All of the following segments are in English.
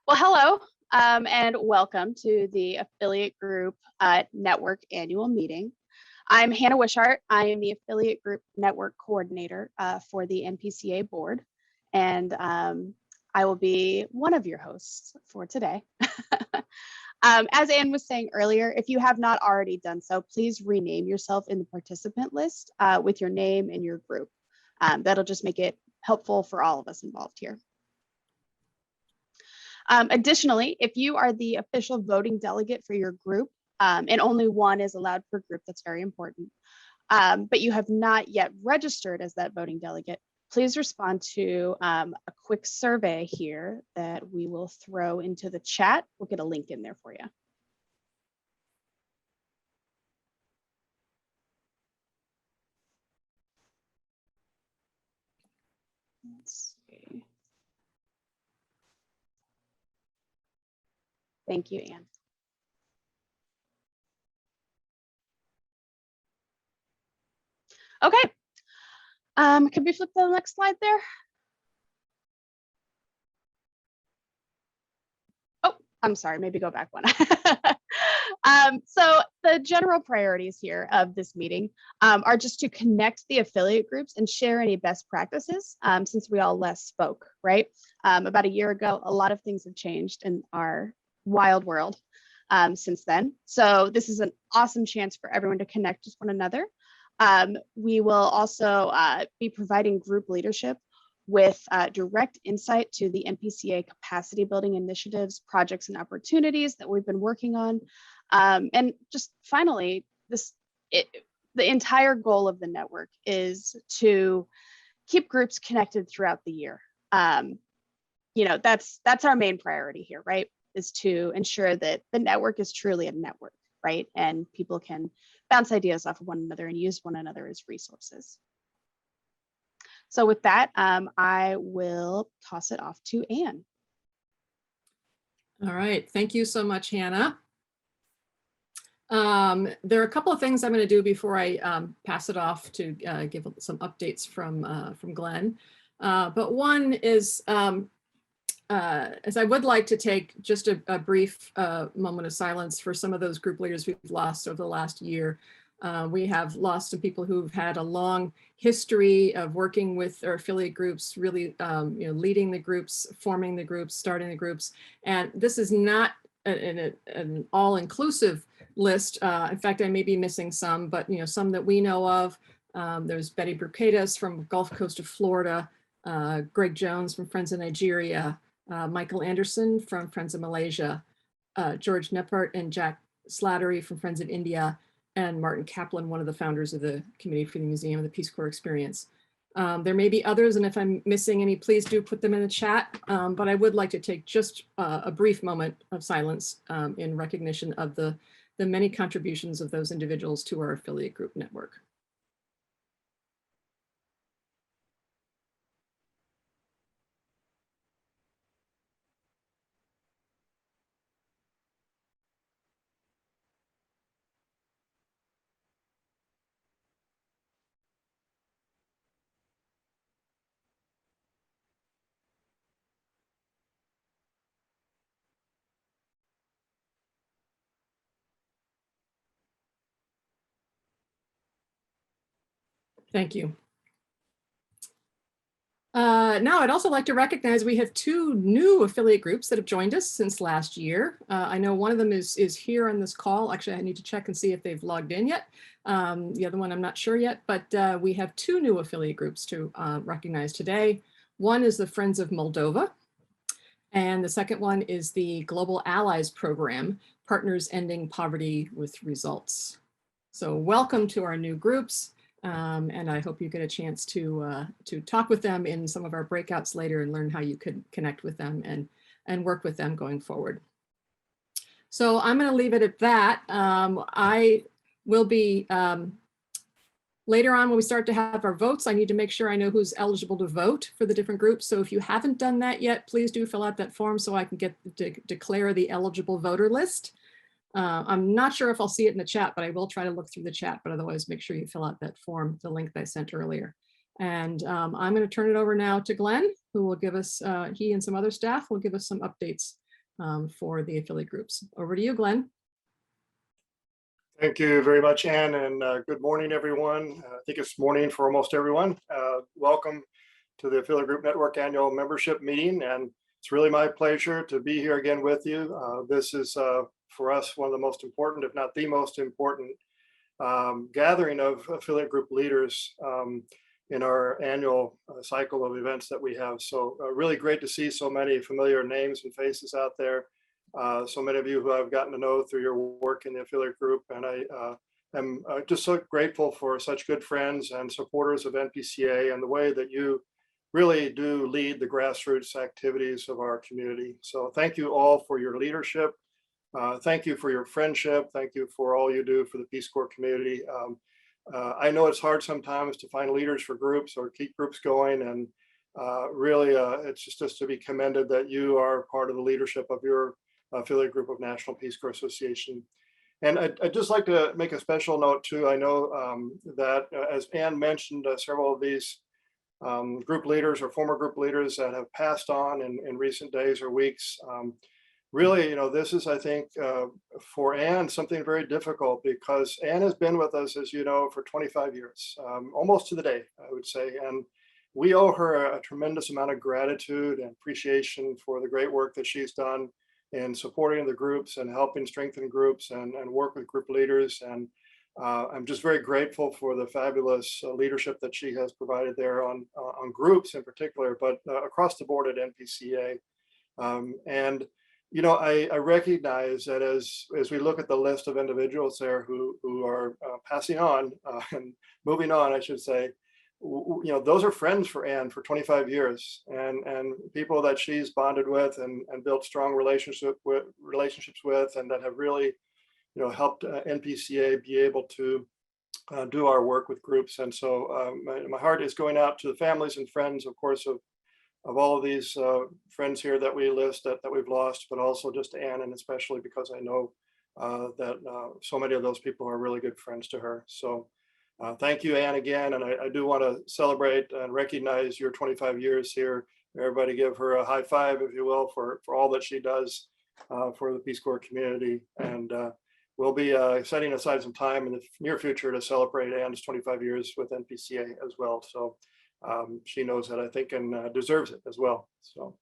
Well, hello, and welcome to the Affiliate Group Network Annual Meeting. I'm Hannah Wishart. I am the Affiliate Group Network Coordinator for the NPCA Board, and I will be one of your hosts for today. As Anne was saying earlier, if you have not already done so, please rename yourself in the participant list with your name and your group. That'll just make it helpful for all of us involved here. Additionally, if you are the official voting delegate for your group, and only one is allowed per group, that's very important, but you have not yet registered as that voting delegate, please respond to a quick survey here that we will throw into the chat. We'll get a link in there for you. Let's see. Thank you, Anne. Okay. Could we flip to the next slide there? Oh, I'm sorry, maybe go back one. So the general priorities here of this meeting are just to connect the affiliate groups and share any best practices since we all last spoke, right? About a year ago, a lot of things have changed in our wild world since then. So this is an awesome chance for everyone to connect with one another. We will also be providing group leadership with direct insight to the NPCA capacity building initiatives, projects, and opportunities that we've been working on. And just finally, the entire goal of the network is to keep groups connected throughout the year. You know, that's our main priority here, right? Is to ensure that the network is truly a network, right? And people can bounce ideas off of one another and use one another as resources. So with that, I will toss it off to Anne. All right, thank you so much, Hannah. There are a couple of things I'm going to do before I pass it off to give some updates from Glenn. But one is, as I would like to take just a brief moment of silence for some of those group leaders we've lost over the last year. We have lost some people who've had a long history of working with our affiliate groups, really leading the groups, forming the groups, starting the groups. And this is not an all-inclusive list. In fact, I may be missing some, but some that we know of. There's Betty Brucadas from Gulf Coast of Florida, Greg Jones from Friends of Nigeria, Michael Anderson from Friends of Malaysia, George Neppert and Jack Slattery from Friends of India, and Martin Kaplan, one of the founders of the Committee for the Museum of the Peace Corps Experience. There may be others, and if I'm missing any, please do put them in the chat. But I would like to take just a brief moment of silence in recognition of the many contributions of those individuals to our affiliate group network. Thank you. Now I'd also like to recognize we have two new affiliate groups that have joined us since last year. I know one of them is here on this call. Actually, I need to check and see if they've logged in yet. The other one, I'm not sure yet, but we have two new affiliate groups to recognize today. One is the Friends of Moldova, and the second one is the Global Allies Program, Partners Ending Poverty with Results. So welcome to our new groups. And I hope you get a chance to talk with them in some of our breakouts later and learn how you could connect with them and work with them going forward. So I'm going to leave it at that. I will be, later on when we start to have our votes, I need to make sure I know who's eligible to vote for the different groups. So if you haven't done that yet, please do fill out that form so I can get to declare the eligible voter list. I'm not sure if I'll see it in the chat, but I will try to look through the chat, but otherwise make sure you fill out that form, the link that I sent earlier. And I'm going to turn it over now to Glenn, who will give us, he and some other staff will give us some updates for the affiliate groups. Over to you, Glenn. Thank you very much, Anne, and good morning, everyone. I think it's morning for almost everyone. Welcome to the Affiliate Group Network annual membership meeting, and it's really my pleasure to be here again with you. This is, for us, one of the most important, if not the most important, gathering of affiliate group leaders in our annual cycle of events that we have. So really great to see so many familiar names and faces out there. So many of you who I've gotten to know through your work in the affiliate group, and I am just so grateful for such good friends and supporters of NPCA and the way that you really do lead the grassroots activities of our community. So thank you all for your leadership. Thank you for your friendship. Thank you for all you do for the Peace Corps community. I know it's hard sometimes to find leaders for groups or keep groups going, and really it's just to be commended that you are part of the leadership of your affiliate group of National Peace Corps Association. And I'd just like to make a special note too. I know that as Anne mentioned, several of these group leaders or former group leaders that have passed on in recent days or weeks. Really, this is, I think, for Anne, something very difficult, because Anne has been with us, as you know, for 25 years, almost to the day, I would say. And we owe her a tremendous amount of gratitude and appreciation for the great work that she's done in supporting the groups and helping strengthen groups and work with group leaders. And I'm just very grateful for the fabulous leadership that she has provided there on groups in particular, but across the board at NPCA. And I recognize that as we look at the list of individuals there who are passing on and moving on, I should say, those are friends for Anne for 25 years, and people that she's bonded with and built strong relationships with, and that have really, helped NPCA be able to do our work with groups. And so my heart is going out to the families and friends, of course, of all of these friends here that we list that we've lost, but also just Anne, and especially because I know that so many of those people are really good friends to her. So thank you, Anne, again. And I do want to celebrate and recognize your 25 years here. Everybody give her a high five, if you will, for all that she does for the Peace Corps community. And we'll be setting aside some time in the near future to celebrate Anne's 25 years with NPCA as well. So she knows that, I think, and deserves it as well. So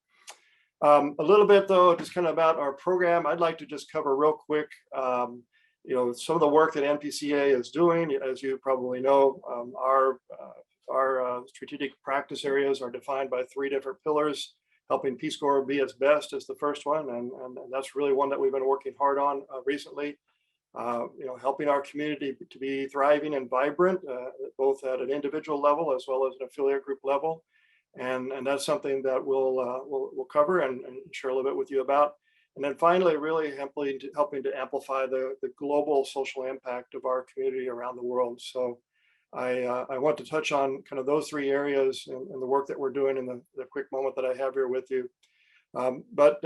a little bit, though, just kind of about our program. I'd like to just cover real quick, some of the work that NPCA is doing. As you probably know, our strategic practice areas are defined by 3 different pillars. Helping Peace Corps be its best is the first one, and that's really one that we've been working hard on recently. Helping our community to be thriving and vibrant, both at an individual level as well as an affiliate group level, and that's something that we'll cover and share a little bit with you about. And then finally, really helping to amplify the global social impact of our community around the world. So I want to touch on kind of those 3 areas and the work that we're doing in the quick moment that I have here with you. But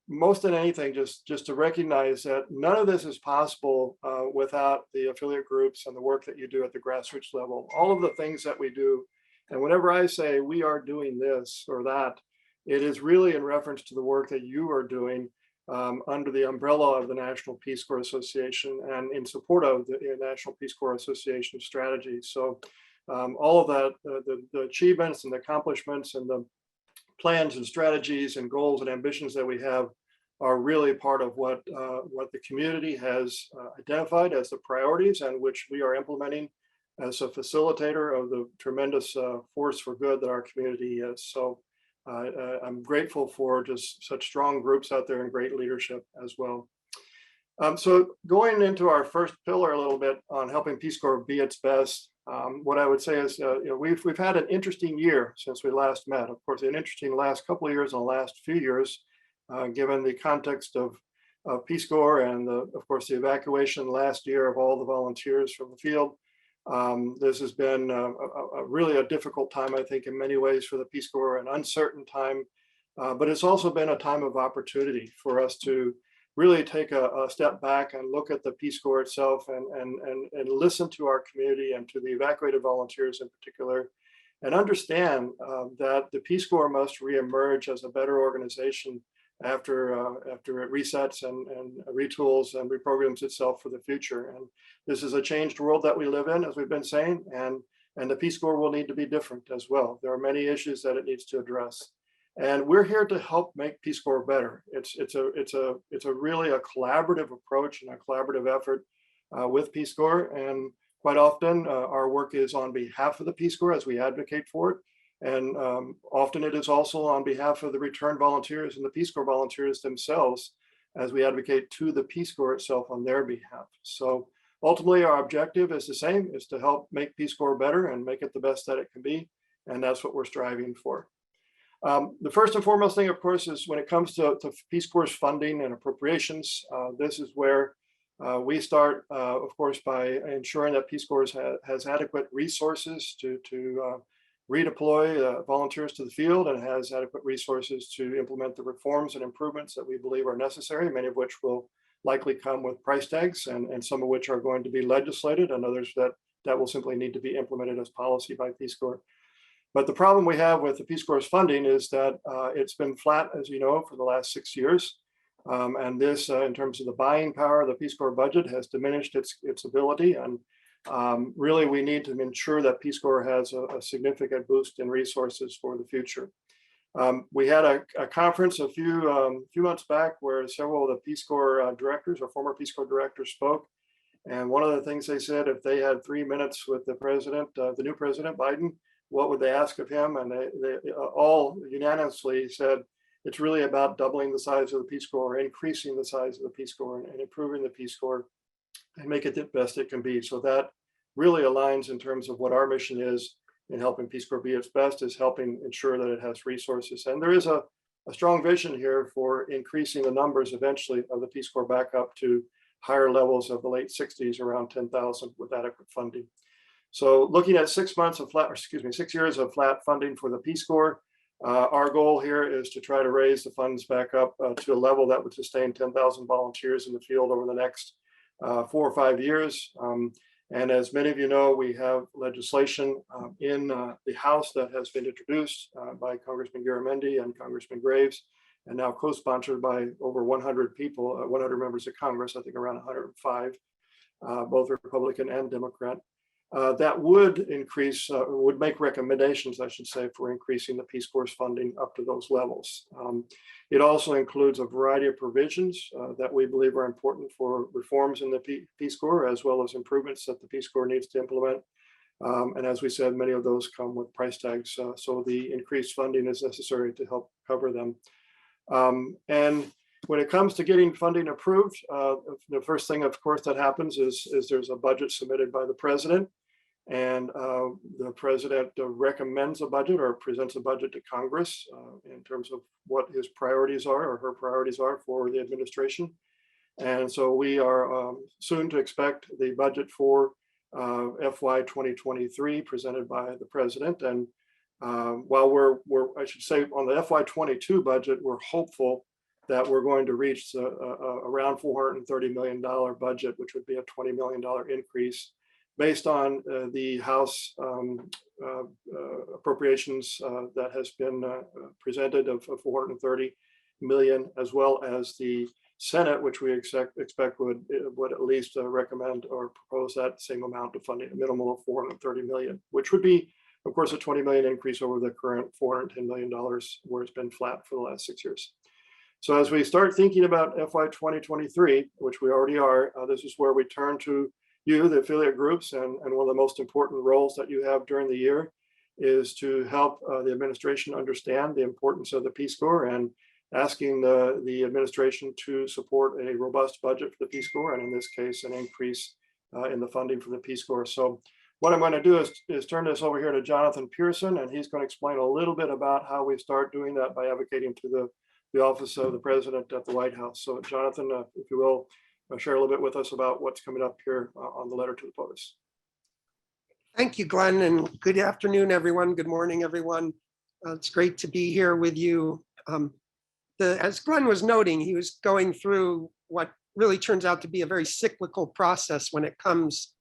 most than anything, just to recognize that none of this is possible without the affiliate groups and the work that you do at the grassroots level. All of the things that we do, and whenever I say we are doing this or that, it is really in reference to the work that you are doing under the umbrella of the National Peace Corps Association and in support of the National Peace Corps Association strategy. So all of that, the achievements and the accomplishments and the plans and strategies and goals and ambitions that we have are really part of what the community has identified as the priorities, and which we are implementing as a facilitator of the tremendous force for good that our community is. So I'm grateful for just such strong groups out there and great leadership as well. So going into our first pillar a little bit on helping Peace Corps be its best, what I would say is, we've had an interesting year since we last met. Of course, an interesting last couple of years and the last few years, given the context of Peace Corps and of course the evacuation last year of all the volunteers from the field. This has been really a difficult time, I think, in many ways for the Peace Corps, an uncertain time, but it's also been a time of opportunity for us to really take a step back and look at the Peace Corps itself and listen to our community and to the evacuated volunteers in particular, and understand that the Peace Corps must reemerge as a better organization after it resets and retools and reprograms itself for the future. And this is a changed world that we live in, as we've been saying, and the Peace Corps will need to be different as well. There are many issues that it needs to address. And we're here to help make Peace Corps better. It's a really a collaborative approach and a collaborative effort with Peace Corps. And quite often our work is on behalf of the Peace Corps as we advocate for it. And often it is also on behalf of the returned volunteers and the Peace Corps volunteers themselves as we advocate to the Peace Corps itself on their behalf. So ultimately our objective is the same, is to help make Peace Corps better and make it the best that it can be. And that's what we're striving for. The first and foremost thing, of course, is when it comes to Peace Corps funding and appropriations, this is where we start, of course, by ensuring that Peace Corps has adequate resources to redeploy volunteers to the field and has adequate resources to implement the reforms and improvements that we believe are necessary, many of which will likely come with price tags and some of which are going to be legislated and others that will simply need to be implemented as policy by Peace Corps. But the problem we have with the Peace Corps funding is that it's been flat, as you know, for the last 6 years. And this, in terms of the buying power of the Peace Corps budget, has diminished its ability. And really, we need to ensure that Peace Corps has a significant boost in resources for the future. We had a conference a few months back where several of the Peace Corps directors or former Peace Corps directors spoke. And one of the things they said, if they had 3 minutes with the president, the new president, Biden, what would they ask of him? And they all unanimously said, it's really about doubling the size of the Peace Corps, increasing the size of the Peace Corps and improving the Peace Corps and make it the best it can be. So that really aligns in terms of what our mission is in helping Peace Corps be its best, is helping ensure that it has resources. And there is a strong vision here for increasing the numbers eventually of the Peace Corps back up to higher levels of the late 60s, around 10,000 with adequate funding. So looking at 6 years of flat funding for the Peace Corps, our goal here is to try to raise the funds back up to a level that would sustain 10,000 volunteers in the field over the next 4 or 5 years. And as many of you know, we have legislation in the House that has been introduced by Congressman Garamendi and Congressman Graves, and now co-sponsored by over 100 people, 100 members of Congress, I think around 105, both Republican and Democrat. That would increase, would make recommendations, I should say, for increasing the Peace Corps funding up to those levels. It also includes a variety of provisions that we believe are important for reforms in the Peace Corps, as well as improvements that the Peace Corps needs to implement. And as we said, many of those come with price tags. So the increased funding is necessary to help cover them. And when it comes to getting funding approved, the first thing, of course, that happens is there's a budget submitted by the president, and the president recommends a budget or presents a budget to Congress in terms of what his priorities are or her priorities are for the administration. And so we are soon to expect the budget for FY 2023 presented by the president. And while we're I should say on the FY 22 budget, we're hopeful that we're going to reach around $430 million budget, which would be a $20 million increase based on the House appropriations that has been presented of $430 million, as well as the Senate, which we expect would at least recommend or propose that same amount of funding, a minimum of $430 million, which would be, of course, a $20 million increase over the current $410 million where it's been flat for the last 6 years. So as we start thinking about FY 2023, which we already are, this is where we turn to you, the affiliate groups, and one of the most important roles that you have during the year is to help the administration understand the importance of the Peace Corps and asking the administration to support a robust budget for the Peace Corps, and in this case, an increase in the funding for the Peace Corps. So what I'm going to do is turn this over here to Jonathan Pearson, and he's going to explain a little bit about how we start doing that by advocating to the office of the president at the White House. So Jonathan, if you will, share a little bit with us about what's coming up here on the letter to the POTUS. Thank you, Glenn, and good afternoon, everyone. Good morning, everyone. It's great to be here with you. As Glenn was noting, he was going through what really turns out to be a very cyclical process when it comes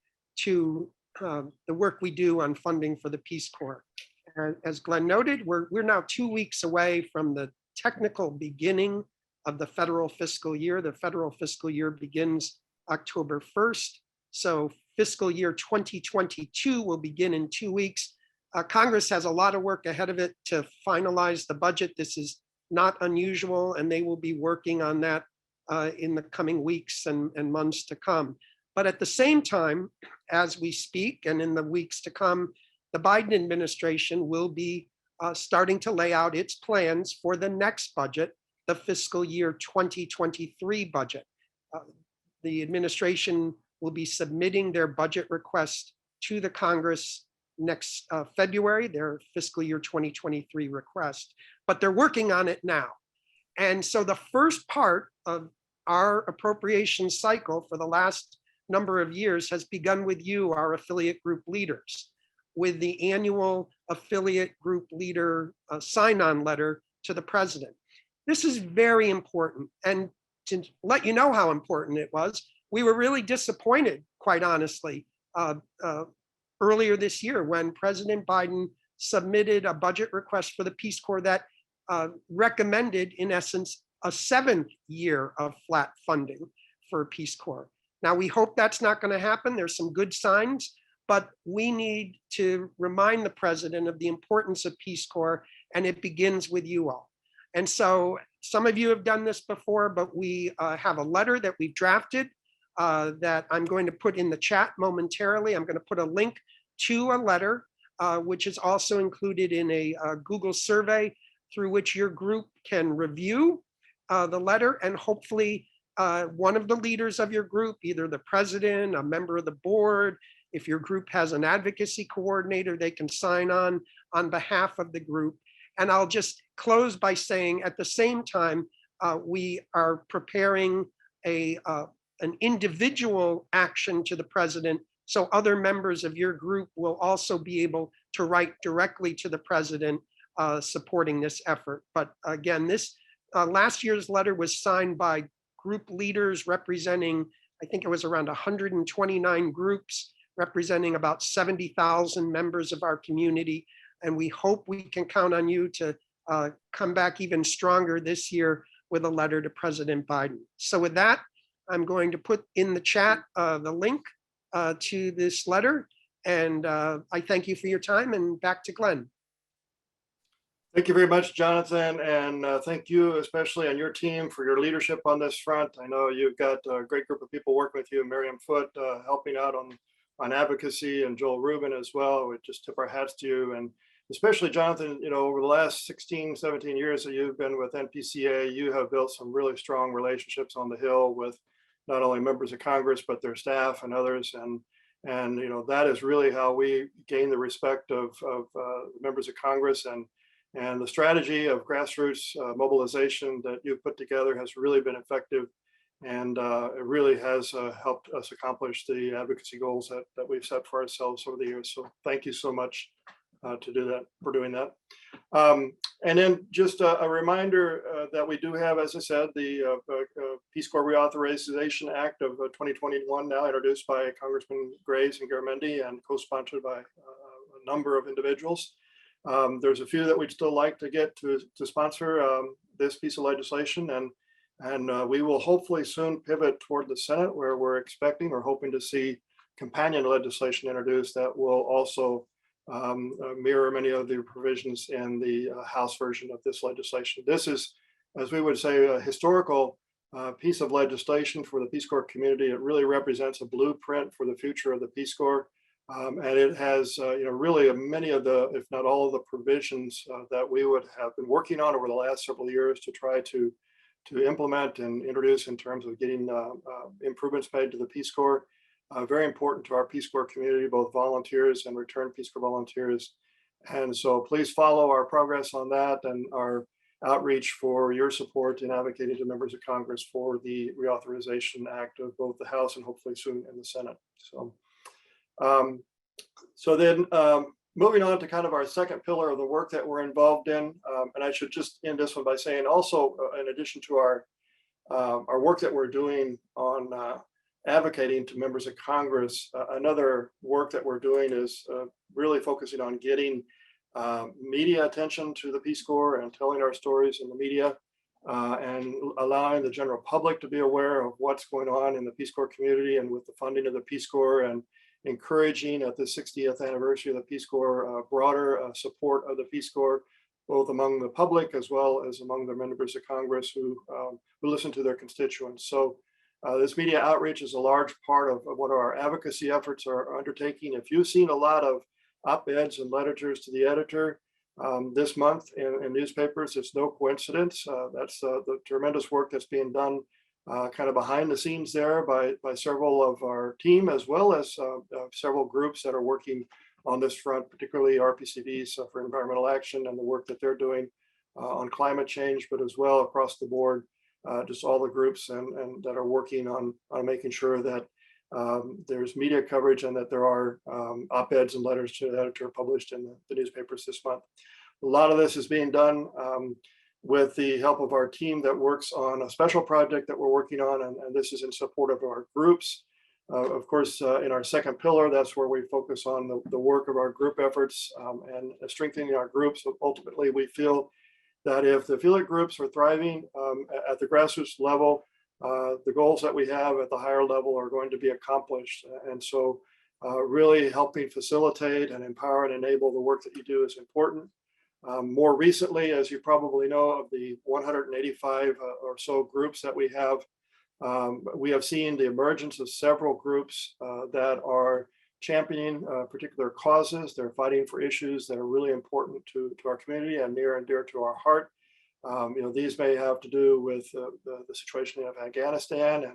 to the work we do on funding for the Peace Corps. As Glenn noted, we're now 2 weeks away from the technical beginning of the federal fiscal year. The federal fiscal year begins October 1st. So fiscal year 2022 will begin in 2 weeks. Congress has a lot of work ahead of it to finalize the budget. This is not unusual, and they will be working on that in the coming weeks and months to come. But at the same time, as we speak and in the weeks to come, the Biden administration will be starting to lay out its plans for the next budget, the fiscal year 2023 budget. The administration will be submitting their budget request to the Congress next February, their fiscal year 2023 request, but they're working on it now. And so the first part of our appropriation cycle for the last number of years has begun with you, our affiliate group leaders, with the annual affiliate group leader sign-on letter to the president. This is very important. And to let you know how important it was, we were really disappointed, quite honestly, earlier this year when President Biden submitted a budget request for the Peace Corps that recommended, in essence, a 7th year of flat funding for Peace Corps. Now, we hope that's not going to happen. There's some good signs, but we need to remind the president of the importance of Peace Corps, and it begins with you all. And so some of you have done this before, but we have a letter that we've drafted that I'm going to put in the chat momentarily. I'm going to put a link to a letter, which is also included in a Google survey through which your group can review the letter, and hopefully one of the leaders of your group, either the president, a member of the board, if your group has an advocacy coordinator, they can sign on behalf of the group. And I'll just close by saying at the same time, we are preparing an individual action to the president, so other members of your group will also be able to write directly to the president supporting this effort. But again, this last year's letter was signed by group leaders representing, I think it was around 129 groups, representing about 70,000 members of our community. And we hope we can count on you to come back even stronger this year with a letter to President Biden. So with that, I'm going to put in the chat the link to this letter. And I thank you for your time, and back to Glenn. Thank you very much, Jonathan, and thank you especially on your team for your leadership on this front. I know you've got a great group of people working with you, Miriam Foote helping out on advocacy, and Joel Rubin as well. We just tip our hats to you, and especially Jonathan, you know, over the last 16, 17 years that you've been with NPCA, you have built some really strong relationships on the Hill with not only members of Congress, but their staff and others. And you know, that is really how we gain the respect of members of Congress, and the strategy of grassroots mobilization that you've put together has really been effective, and it really has helped us accomplish the advocacy goals that we've set for ourselves over the years. So thank you so much for doing that. And then just a reminder that we do have, as I said, the Peace Corps Reauthorization Act of 2021, now introduced by Congressman Graves and Garamendi and co-sponsored by a number of individuals. There's a few that we'd still like to get to sponsor this piece of legislation, and we will hopefully soon pivot toward the Senate, where we're expecting or hoping to see companion legislation introduced that will also mirror many of the provisions in the House version of this legislation. This is, as we would say, a historical piece of legislation for the Peace Corps community. It really represents a blueprint for the future of the Peace Corps. And it has, you know, really many of the, if not all of the provisions that we would have been working on over the last several years to try to implement and introduce in terms of getting improvements made to the Peace Corps. Very important to our Peace Corps community, both volunteers and returned Peace Corps volunteers. And so please follow our progress on that and our outreach for your support in advocating to members of Congress for the Reauthorization Act of both the House and hopefully soon in the Senate. So then moving on to kind of our second pillar of the work that we're involved in, and I should just end this one by saying also, in addition to our work that we're doing on advocating to members of Congress, another work that we're doing is really focusing on getting media attention to the Peace Corps and telling our stories in the media. and allowing the general public to be aware of what's going on in the Peace Corps community and with the funding of the Peace Corps, and encouraging at the 60th anniversary of the Peace Corps broader support of the Peace Corps, both among the public as well as among the members of Congress who listen to their constituents. So this media outreach is a large part of what our advocacy efforts are undertaking. If you've seen a lot of op-eds and letters to the editor this month in newspapers, it's no coincidence. That's the tremendous work that's being done kind of behind the scenes there by several of our team, as well as several groups that are working on this front, particularly RPCVs for environmental action and the work that they're doing on climate change, but as well across the board, just all the groups and that are working on making sure that there's media coverage and that there are op-eds and letters to the editor published in the newspapers this month. A lot of this is being done with the help of our team that works on a special project that we're working on, and this is in support of our groups. Of course, in our second pillar, that's where we focus on the work of our group efforts and strengthening our groups. So ultimately, we feel that if the affiliate groups are thriving at the grassroots level, the goals that we have at the higher level are going to be accomplished. And so really helping facilitate and empower and enable the work that you do is important. More recently, as you probably know, of the 185 or so groups that we have seen the emergence of several groups that are championing particular causes. They're fighting for issues that are really important to our community and near and dear to our heart. These may have to do with the situation of Afghanistan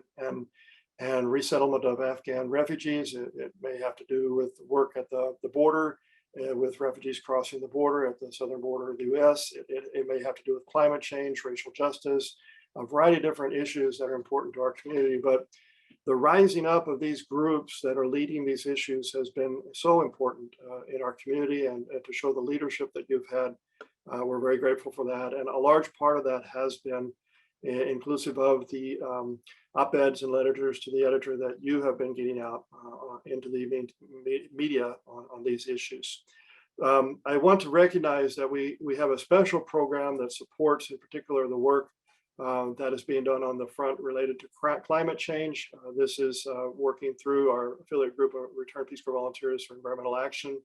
and resettlement of Afghan refugees. It may have to do with work at the border with refugees crossing the border at the southern border of the US. It may have to do with climate change, racial justice, a variety of different issues that are important to our community. But the rising up of these groups that are leading these issues has been so important in our community, and to show the leadership that you've had. We're very grateful for that. And a large part of that has been inclusive of the op-eds and letters to the editor that you have been getting out into the media on these issues. I want to recognize that we have a special program that supports in particular the work that is being done on the front related to climate change. This is working through our affiliate group of Return Peace Corps Volunteers for Environmental Action.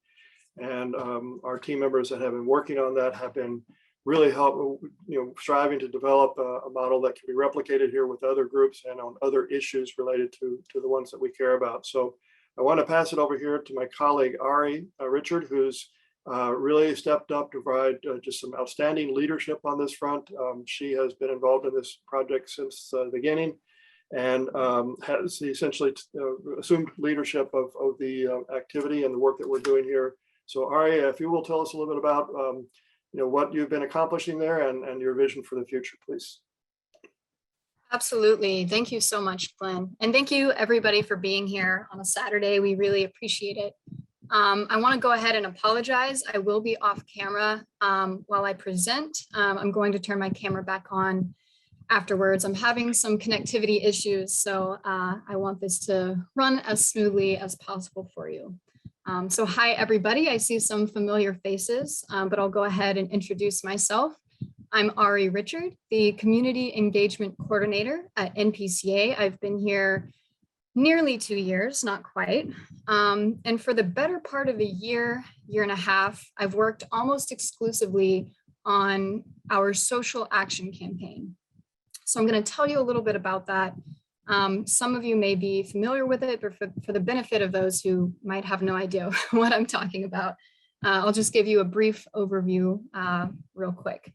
And our team members that have been working on that have been really striving to develop a model that can be replicated here with other groups and on other issues related to the ones that we care about. So I want to pass it over here to my colleague, Ari Richard, who's really stepped up to provide just some outstanding leadership on this front. She has been involved in this project since the beginning and has essentially assumed leadership of the activity and the work that we're doing here. So Ari, if you will tell us a little bit about what you've been accomplishing there and your vision for the future, please. Absolutely. Thank you so much, Glenn. And thank you everybody for being here on a Saturday. We really appreciate it. I want to go ahead and apologize. I will be off camera while I present. I'm going to turn my camera back on afterwards. I'm having some connectivity issues, so I want this to run as smoothly as possible for you. So hi, everybody. I see some familiar faces, but I'll go ahead and introduce myself. I'm Ari Richard, the Community Engagement Coordinator at NPCA. I've been here nearly 2 years, not quite. And for the better part of a year and a half, I've worked almost exclusively on our social action campaign. So I'm going to tell you a little bit about that. Some of you may be familiar with it, but for the benefit of those who might have no idea what I'm talking about, I'll just give you a brief overview real quick.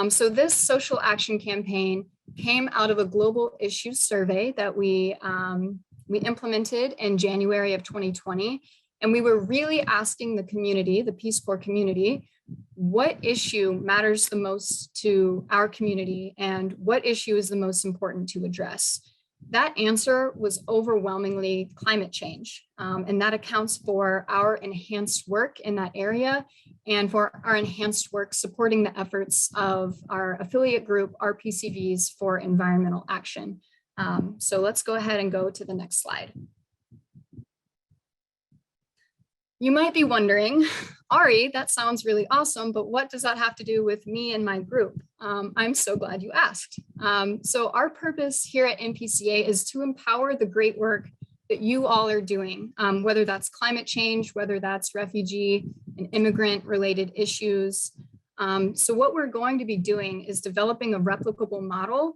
So this social action campaign came out of a global issues survey that we implemented in January of 2020. And we were really asking the community, the Peace Corps community, what issue matters the most to our community and what issue is the most important to address? That answer was overwhelmingly climate change. And that accounts for our enhanced work in that area and for our enhanced work supporting the efforts of our affiliate group, RPCVs for environmental action. So let's go ahead and go to the next slide. You might be wondering, Ari, that sounds really awesome, but what does that have to do with me and my group? I'm so glad you asked. So our purpose here at NPCA is to empower the great work that you all are doing, whether that's climate change, whether that's refugee and immigrant related issues. So what we're going to be doing is developing a replicable model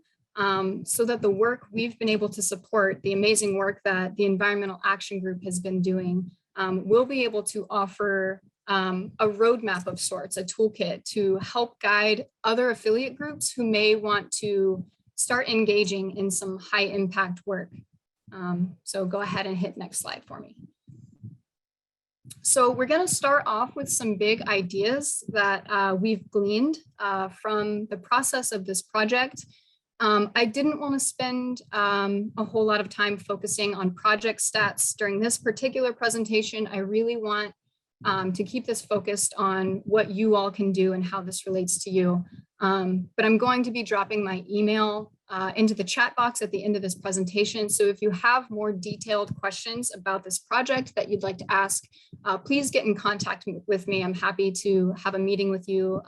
so that the work we've been able to support, the amazing work that the Environmental Action Group has been doing, we'll be able to offer a roadmap of sorts, a toolkit to help guide other affiliate groups who may want to start engaging in some high impact work. So go ahead and hit next slide for me. So we're going to start off with some big ideas that we've gleaned from the process of this project. I didn't want to spend a whole lot of time focusing on project stats during this particular presentation. I really want to keep this focused on what you all can do and how this relates to you. But I'm going to be dropping my email into the chat box at the end of this presentation. So if you have more detailed questions about this project that you'd like to ask, please get in contact with me. I'm happy to have a meeting with you,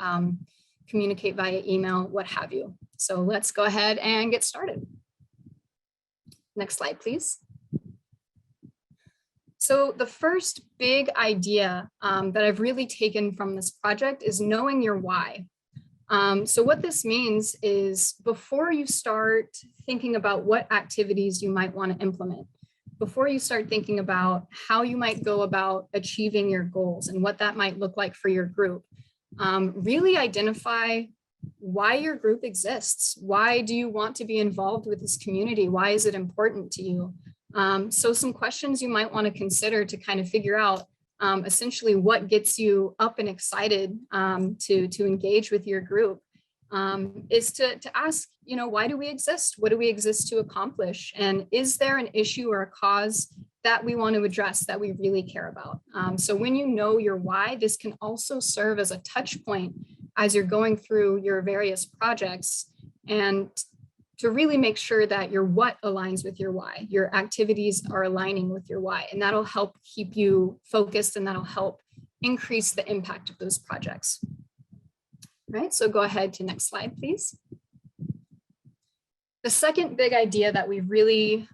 communicate via email, what have you. So let's go ahead and get started. Next slide, please. So the first big idea that I've really taken from this project is knowing your why. So what this means is before you start thinking about what activities you might want to implement, before you start thinking about how you might go about achieving your goals and what that might look like for your group, really identify why your group exists. Why do you want to be involved with this community? Why is it important to you? So some questions you might want to consider to kind of figure out essentially what gets you up and excited to engage with your group is to ask, you know, why do we exist? What do we exist to accomplish? And is there an issue or a cause that we want to address that we really care about? So when you know your why, this can also serve as a touch point as you're going through your various projects and to really make sure that your what aligns with your why, your activities are aligning with your why, and that'll help keep you focused and that'll help increase the impact of those projects. All right, so go ahead to next slide, please. The second big idea that we've really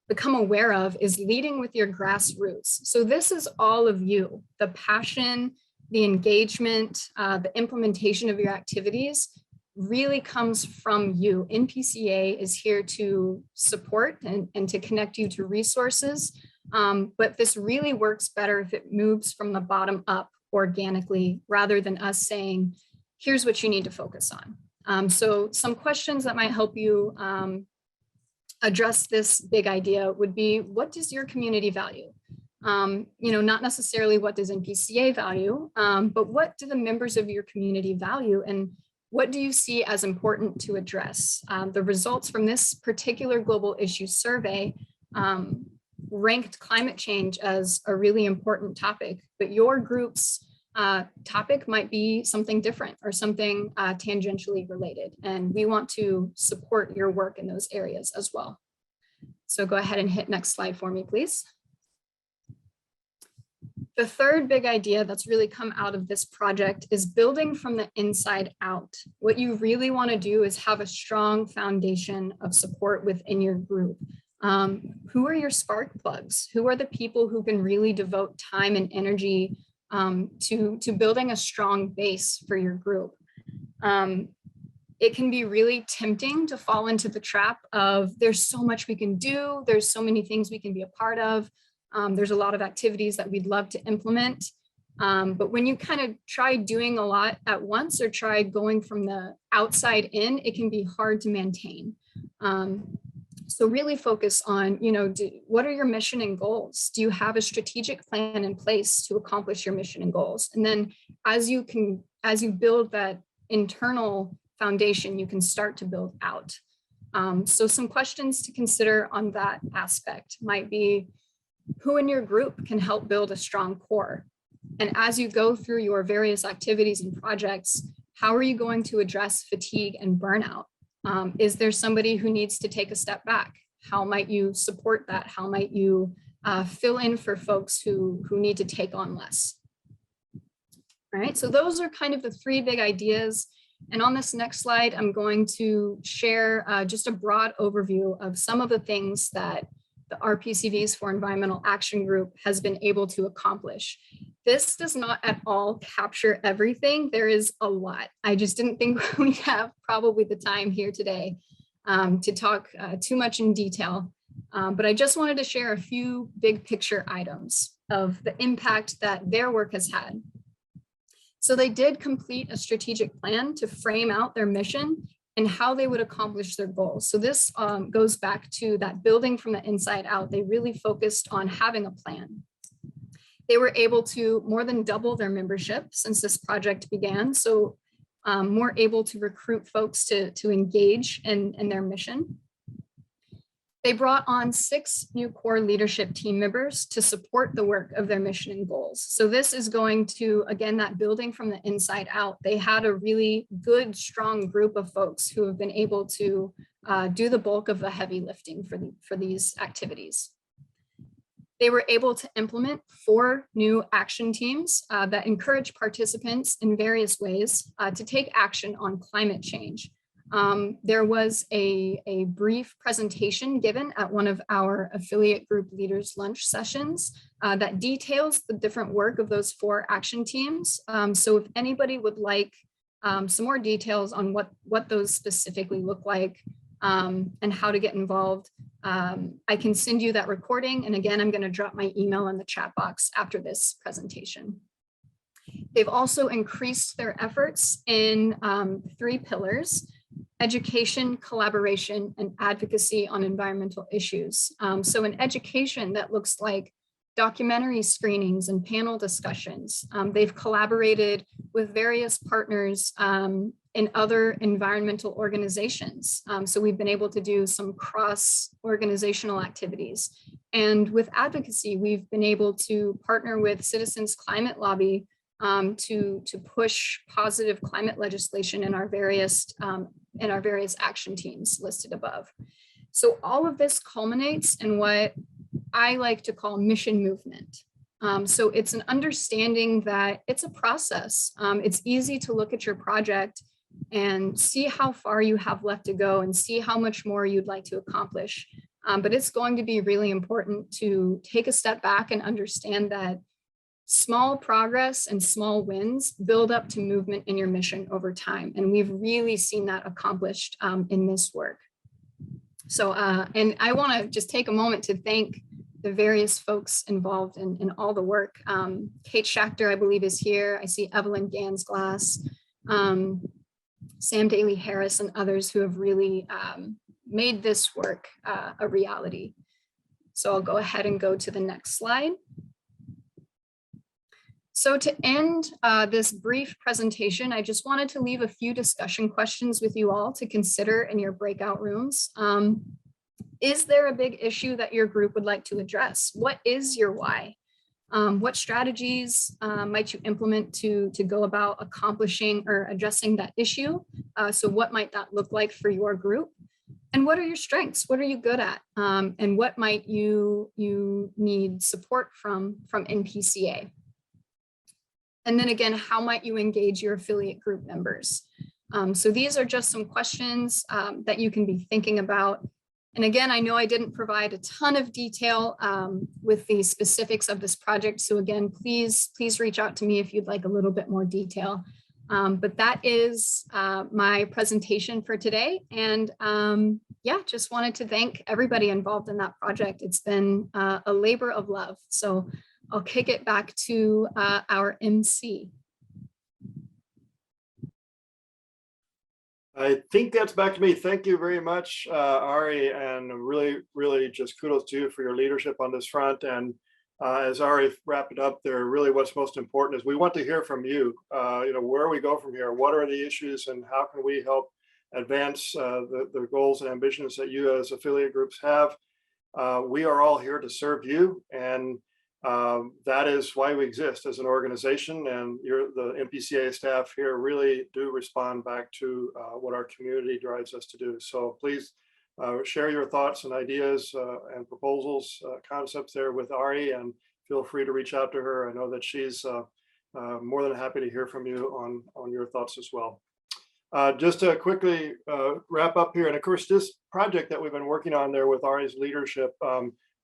become aware of is leading with your grassroots. So this is all of you, the passion, the engagement, the implementation of your activities really comes from you. NPCA is here to support and to connect you to resources, but this really works better if it moves from the bottom up organically rather than us saying, here's what you need to focus on. So some questions that might help you address this big idea would be, what does your community value? You know, not necessarily what does NPCA value, but what do the members of your community value, and what do you see as important to address? The results from this particular global issue survey ranked climate change as a really important topic, but your group's topic might be something different or something tangentially related, and we want to support your work in those areas as well. So go ahead and hit next slide for me, please. The third big idea that's really come out of this project is building from the inside out. What you really want to do is have a strong foundation of support within your group. Who are your spark plugs? Who are the people who can really devote time and energy to building a strong base for your group? It can be really tempting to fall into the trap of there's so much we can do, there's so many things we can be a part of. There's a lot of activities that we'd love to implement. But when you kind of try doing a lot at once or try going from the outside in, it can be hard to maintain. So really focus on, you know, what are your mission and goals? Do you have a strategic plan in place to accomplish your mission and goals? And then as you build that internal foundation, you can start to build out. So some questions to consider on that aspect might be, who in your group can help build a strong core? And as you go through your various activities and projects, how are you going to address fatigue and burnout? Is there somebody who needs to take a step back? How might you support that? How might you fill in for folks who need to take on less. All right, so those are kind of the three big ideas. And on this next slide, I'm going to share just a broad overview of some of the things that the RPCVs for Environmental Action Group has been able to accomplish. This does not at all capture everything. There is a lot. I just didn't think we have probably the time here today to talk too much in detail. But I just wanted to share a few big picture items of the impact that their work has had. So they did complete a strategic plan to frame out their mission and how they would accomplish their goals. So this goes back to that building from the inside out. They really focused on having a plan. They were able to more than double their membership since this project began. So more able to recruit folks to engage in their mission. They brought on 6 new core leadership team members to support the work of their mission and goals. So this is going to, again, that building from the inside out. They had a really good, strong group of folks who have been able to do the bulk of the heavy lifting for these activities. They were able to implement 4 new action teams that encourage participants in various ways to take action on climate change. There was a brief presentation given at one of our affiliate group leaders lunch sessions that details the different work of those 4 action teams. So if anybody would like some more details on what those specifically look like and how to get involved, I can send you that recording. And again, I'm going to drop my email in the chat box after this presentation. They've also increased their efforts in 3 pillars: education, collaboration, and advocacy on environmental issues. So in education, that looks like documentary screenings and panel discussions. They've collaborated with various partners in other environmental organizations. So we've been able to do some cross-organizational activities. And with advocacy, we've been able to partner with Citizens Climate Lobby to push positive climate legislation in our various action teams listed above. So all of this culminates in what I like to call mission movement. So it's an understanding that it's a process. It's easy to look at your project and see how far you have left to go and see how much more you'd like to accomplish. But it's going to be really important to take a step back and understand that small progress and small wins build up to movement in your mission over time. And we've really seen that accomplished in this work. So, and I want to just take a moment to thank the various folks involved in all the work. Kate Schachter, I believe, is here. I see Evelyn Gansglass, Sam Daly Harris, and others who have really made this work a reality. So I'll go ahead and go to the next slide. So to end this brief presentation, I just wanted to leave a few discussion questions with you all to consider in your breakout rooms. Is there a big issue that your group would like to address? What is your why? What strategies might you implement to go about accomplishing or addressing that issue? So what might that look like for your group? And what are your strengths? What are you good at? And what might you need support from NPCA? And then again, how might you engage your affiliate group members? So these are just some questions that you can be thinking about. And again, I know I didn't provide a ton of detail with the specifics of this project. So again, please reach out to me if you'd like a little bit more detail. But that is my presentation for today. And yeah, just wanted to thank everybody involved in that project. It's been a labor of love. So I'll kick it back to our MC. I think that's back to me. Thank you very much, Ari, and really just kudos to you for your leadership on this front. And as Ari wrapped it up there, really what's most important is we want to hear from you. Where we go from here, what are the issues, and how can we help advance the goals and ambitions that you as affiliate groups have. We are all here to serve you, and that is why we exist as an organization, and the NPCA staff here really do respond back to what our community drives us to do. So please share your thoughts and ideas and proposals, concepts there with Ari, and feel free to reach out to her. I know that she's more than happy to hear from you on your thoughts as well. Just to quickly wrap up here, and of course, this project that we've been working on there with Ari's leadership,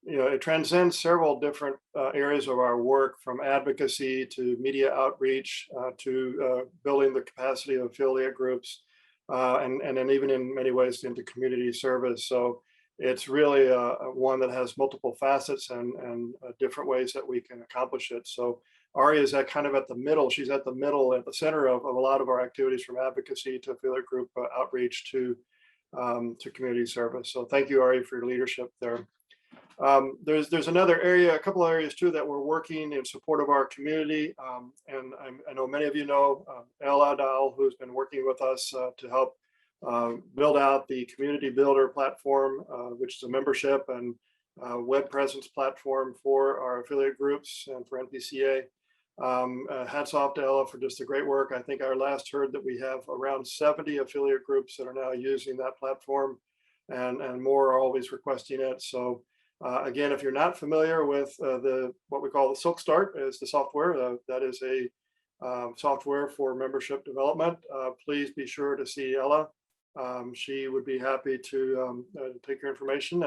it transcends several different areas of our work, from advocacy to media outreach to building the capacity of affiliate groups, and then even in many ways into community service. So it's really one that has multiple facets and different ways that we can accomplish it. So Ari is at the middle. She's at the middle, at the center of a lot of our activities, from advocacy to affiliate group outreach to community service. So thank you, Ari, for your leadership there. There's another area, a couple of areas too, that we're working in support of our community. And I know many of you know Ella Dahl, who's been working with us to help build out the Community Builder platform, which is a membership and web presence platform for our affiliate groups and for NPCA. Hats off to Ella for just the great work. I think I last heard that we have around 70 affiliate groups that are now using that platform, and more are always requesting it. So again, if you're not familiar with what we call the Silk Start as the software, that is a software for membership development, please be sure to see Ella. She would be happy to take your information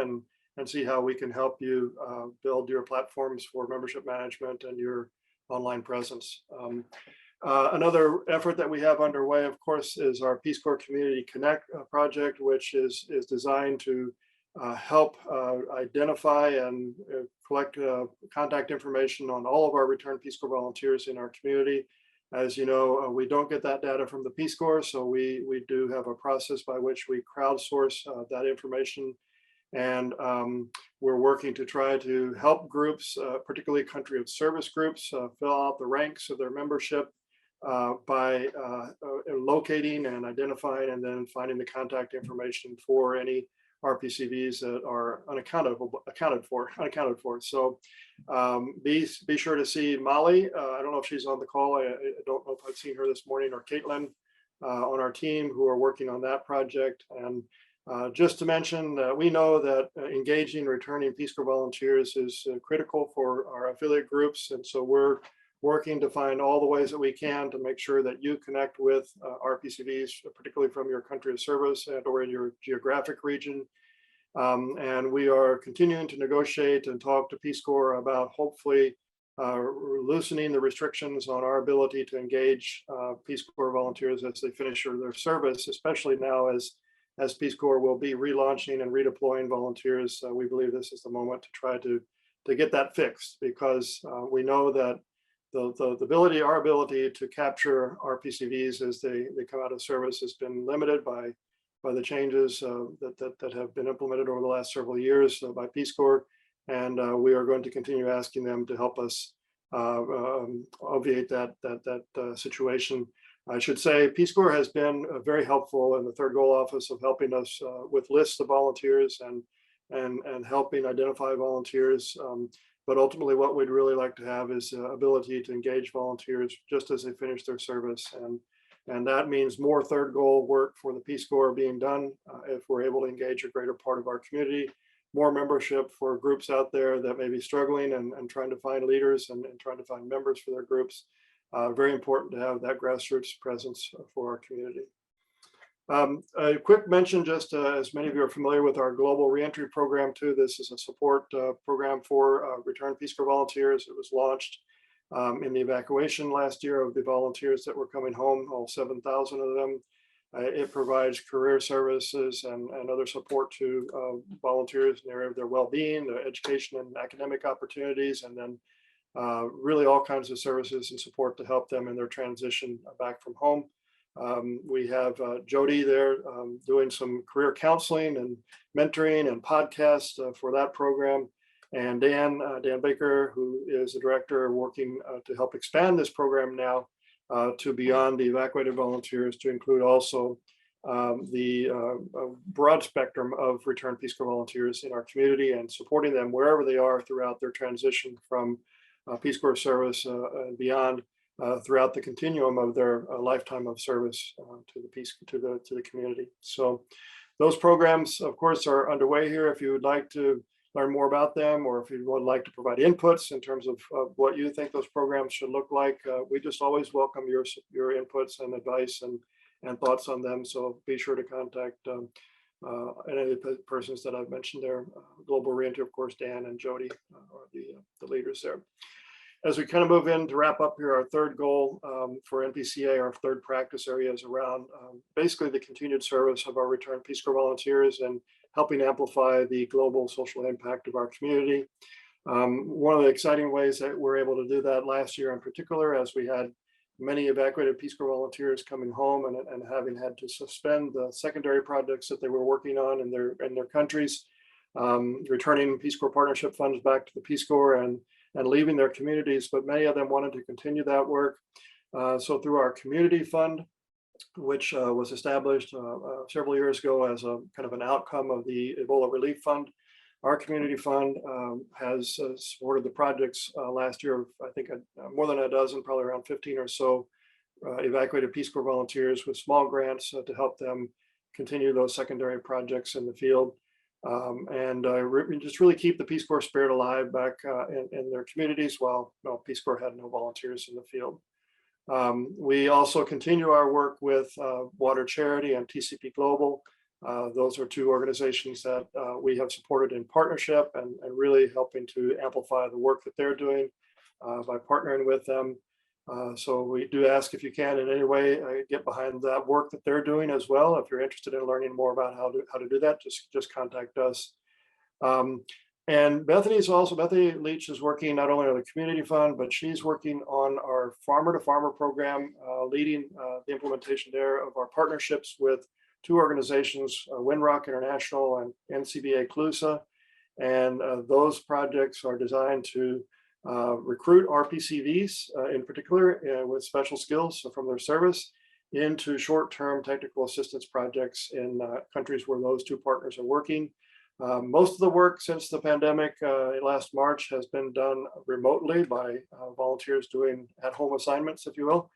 and see how we can help you build your platforms for membership management and your online presence. Another effort that we have underway, of course, is our Peace Corps Community Connect project, which is designed to help identify and collect contact information on all of our returned Peace Corps volunteers in our community. As you know, we don't get that data from the Peace Corps, so we do have a process by which we crowdsource that information. And we're working to try to help groups, particularly country of service groups, fill out the ranks of their membership by locating and identifying and then finding the contact information for any RPCVs that are unaccounted for. So be sure to see Molly. I don't know if she's on the call. I don't know if I've seen her this morning, or Caitlin on our team, who are working on that project. And just to mention, we know that engaging returning Peace Corps volunteers is critical for our affiliate groups. And so we're working to find all the ways that we can to make sure that you connect with RPCVs, particularly from your country of service and or in your geographic region. And we are continuing to negotiate and talk to Peace Corps about hopefully loosening the restrictions on our ability to engage Peace Corps volunteers as they finish their service, especially now as Peace Corps will be relaunching and redeploying volunteers. We believe this is the moment to try to get that fixed, because we know that our ability to capture RPCVs as they come out of service has been limited by the changes that have been implemented over the last several years by Peace Corps. And we are going to continue asking them to help us obviate that situation. I should say Peace Corps has been very helpful in the Third Goal Office of helping us with lists of volunteers and helping identify volunteers. But ultimately, what we'd really like to have is the ability to engage volunteers just as they finish their service. And that means more third goal work for the Peace Corps being done if we're able to engage a greater part of our community, more membership for groups out there that may be struggling and trying to find leaders and trying to find members for their groups. Very important to have that grassroots presence for our community. A quick mention, just as many of you are familiar with our global reentry program too. This is a support program for returned Peace Corps volunteers. It was launched in the evacuation last year of the volunteers that were coming home, all 7,000 of them. It provides career services and other support to volunteers in the area of their well-being, their education and academic opportunities, and then really all kinds of services and support to help them in their transition back from home. We have Jody there doing some career counseling and mentoring and podcasts for that program. And Dan Baker, who is the director, working to help expand this program now to beyond the evacuated volunteers, to include also the broad spectrum of returned Peace Corps volunteers in our community and supporting them wherever they are throughout their transition from Peace Corps service and beyond, throughout the continuum of their lifetime of service to the community. So Those programs, of course, are underway here. If you would like to learn more about them, or if you would like to provide inputs in terms of what you think those programs should look like, we just always welcome your inputs and advice and thoughts on them. So be sure to contact any of the persons that I've mentioned there. Global Reentry, of course, Dan and Jody are the leaders there. As we kind of move in to wrap up here, our third goal for NPCA, our third practice area is around basically the continued service of our returned Peace Corps volunteers and helping amplify the global social impact of our community. One of the exciting ways that we're able to do that last year in particular, as we had many evacuated Peace Corps volunteers coming home and having had to suspend the secondary projects that they were working on in their countries, returning Peace Corps partnership funds back to the Peace Corps and leaving their communities, but many of them wanted to continue that work. So through our community fund, which was established several years ago as a kind of an outcome of the Ebola Relief Fund, our community fund has supported the projects last year, I think more than a dozen, probably around 15 or so evacuated Peace Corps volunteers with small grants to help them continue those secondary projects in the field. And just really keep the Peace Corps spirit alive back in their communities while Peace Corps had no volunteers in the field. We also continue our work with Water Charity and TCP Global. Those are two organizations that we have supported in partnership and really helping to amplify the work that they're doing by partnering with them. So we do ask if you can in any way get behind that work that they're doing as well. If you're interested in learning more about how to do that, just contact us. And Bethany Leach is working not only on the community fund, but she's working on our farmer to farmer program, leading the implementation there of our partnerships with two organizations, Windrock International and NCBA CLUSA. And those projects are designed to recruit RPCVs in particular with special skills from their service into short-term technical assistance projects in countries where those two partners are working. Most of the work since the pandemic last March has been done remotely by volunteers doing at-home assignments, if you will.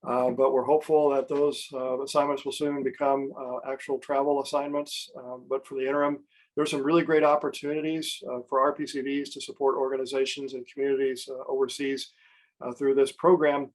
But we're hopeful that those assignments will soon become actual travel assignments. But for the interim, there's some really great opportunities for RPCVs to support organizations and communities overseas through this program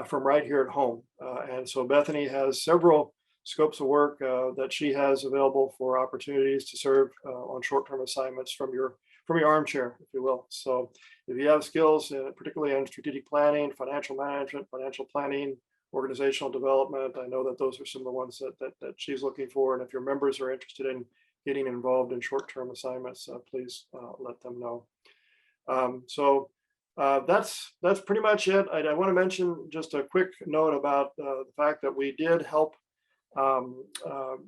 from right here at home. And so Bethany has several scopes of work that she has available for opportunities to serve on short-term assignments from your armchair, if you will. So if you have skills, particularly in strategic planning, financial management, financial planning, organizational development, I know that those are some of the ones that she's looking for. And if your members are interested in getting involved in short-term assignments, please let them know. So that's pretty much it. I want to mention just a quick note about the fact that we did help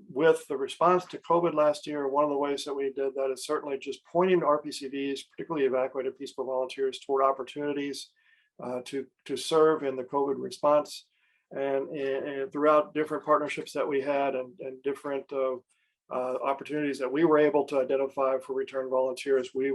with the response to COVID last year. One of the ways that we did that is certainly just pointing RPCVs, particularly evacuated Peace Corps volunteers, toward opportunities to serve in the COVID response. And throughout different partnerships that we had and different opportunities that we were able to identify for return volunteers, we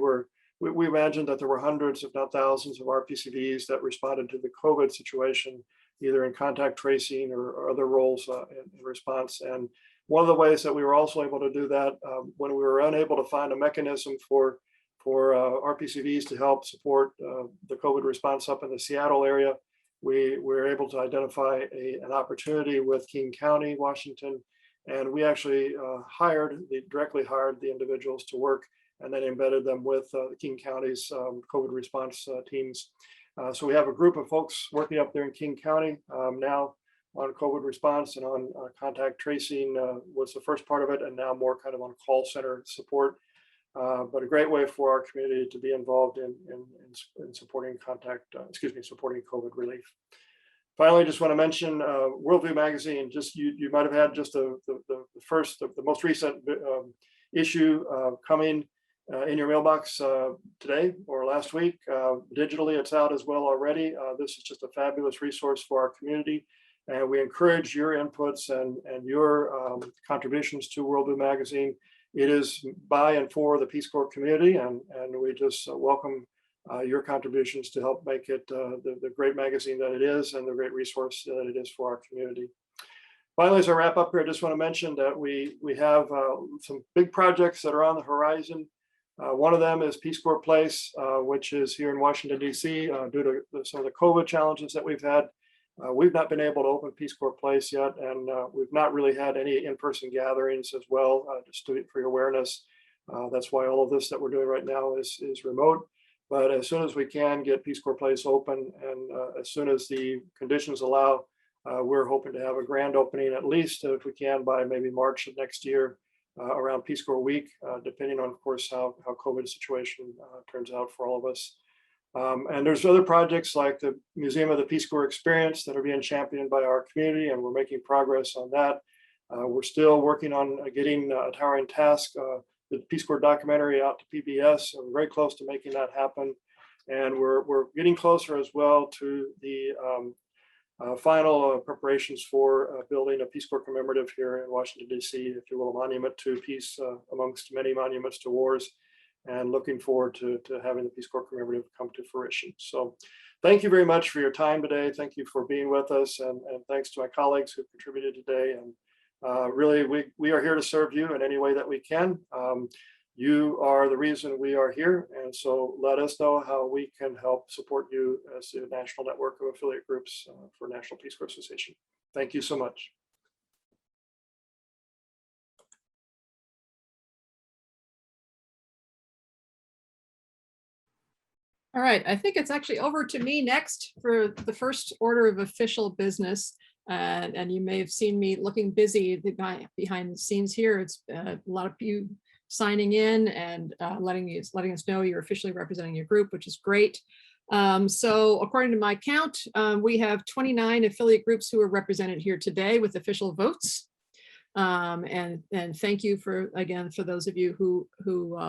imagined that there were hundreds, if not thousands, of RPCVs that responded to the COVID situation, either in contact tracing or other roles in response. And one of the ways that we were also able to do that when we were unable to find a mechanism for RPCVs to help support the COVID response up in the Seattle area, we were able to identify an opportunity with King County, Washington. And we actually directly hired the individuals to work and then embedded them with King County's COVID response teams. So we have a group of folks working up there in King County now on COVID response and on contact tracing was the first part of it, and now more kind of on call center support. But a great way for our community to be involved in supporting supporting COVID relief. Finally, just want to mention Worldview magazine. Just you might have had just the most recent issue coming in your mailbox today or last week. Digitally, it's out as well already. This is just a fabulous resource for our community, and we encourage your inputs and your contributions to Worldview magazine. It is by and for the Peace Corps community, and we just welcome your contributions to help make it the great magazine that it is and the great resource that it is for our community. Finally, as I wrap up here, I just want to mention that we have some big projects that are on the horizon. One of them is Peace Corps Place, which is here in Washington, D.C. Due to some of the COVID challenges that we've had. We've not been able to open Peace Corps Place yet, and we've not really had any in-person gatherings as well, just for your awareness. That's why all of this that we're doing right now is remote. But as soon as we can get Peace Corps Place open, and as soon as the conditions allow, we're hoping to have a grand opening, at least if we can, by maybe March of next year, around Peace Corps Week, depending on, of course, how COVID situation turns out for all of us. And there's other projects like the Museum of the Peace Corps Experience that are being championed by our community, and we're making progress on that. We're still working on getting a Towering Task, the Peace Corps documentary, out to PBS, and we're very close to making that happen. And we're getting closer as well to the final preparations for building a Peace Corps commemorative here in Washington, D.C., if you will, a monument to peace amongst many monuments to wars, and looking forward to having the Peace Corps commemorative come to fruition. So thank you very much for your time today. Thank you for being with us, and thanks to my colleagues who contributed today. And really, we are here to serve you in any way that we can. You are the reason we are here, and so let us know how we can help support you as the national network of affiliate groups for National Peace Corps Association. Thank you so much. All right, I think it's actually over to me next for the first order of official business. And you may have seen me looking busy behind the scenes here. It's a lot of you signing in and letting us know you're officially representing your group, which is great. So according to my count, we have 29 affiliate groups who are represented here today with official votes. And thank you again for those of you who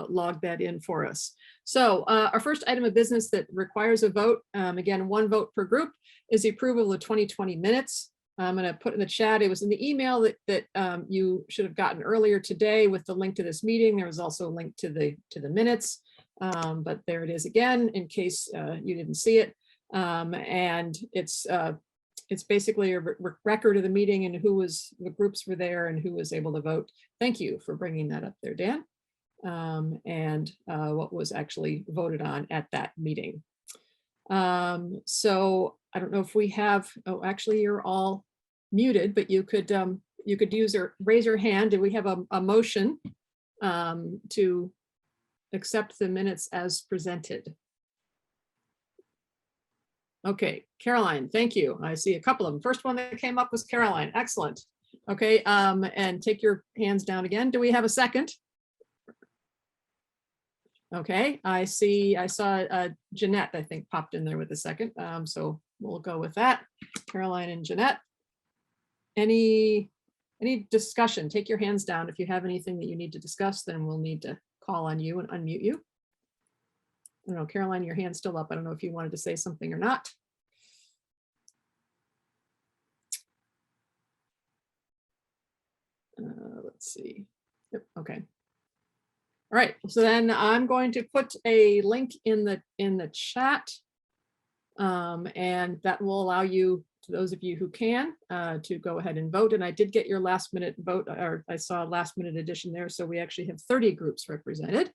logged that in for us. So our first item of business that requires a vote, again, 1 vote per group, is the approval of 2020 minutes. I'm going to put in the chat. It was in the email that you should have gotten earlier today with the link to this meeting. There was also a link to the minutes, but there it is again in case you didn't see it. And it's basically a record of the meeting and the groups were there and who was able to vote. Thank you for bringing that up there, Dan. And what was actually voted on at that meeting. So I don't know if we have, oh, actually you're all muted, but you could raise your hand. Do we have a motion to accept the minutes as presented? Okay, Caroline, thank you. I see a couple of them. First one that came up was Caroline. Excellent. Okay, and take your hands down again. Do we have a second? Okay, I saw Jeanette, I think, popped in there with a second. So we'll go with that. Caroline and Jeanette. Any discussion? Take your hands down. If you have anything that you need to discuss, then we'll need to call on you and unmute you. I don't know, Caroline, your hand's still up. I don't know if you wanted to say something or not. Let's see. Yep, okay. All right, so then I'm going to put a link in the chat, and that will allow you, to those of you who can, to go ahead and vote. And I did get your last minute vote, or I saw a last minute addition there. So we actually have 30 groups represented.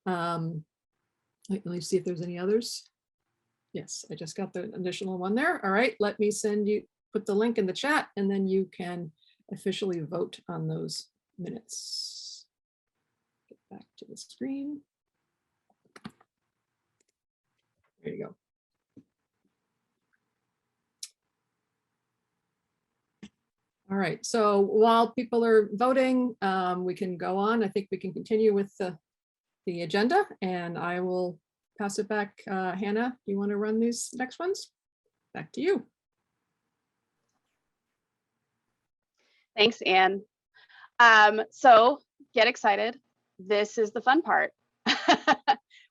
Let me see if there's any others. Yes, I just got the additional one there. All right, let me put the link in the chat, and then you can officially vote on those minutes. Get back to the screen. There you go. All right, so while people are voting, we can go on. I think we can continue with the agenda, and I will pass it back. Hannah, do you want to run these next ones? Back to you. Thanks, Anne. So get excited. This is the fun part.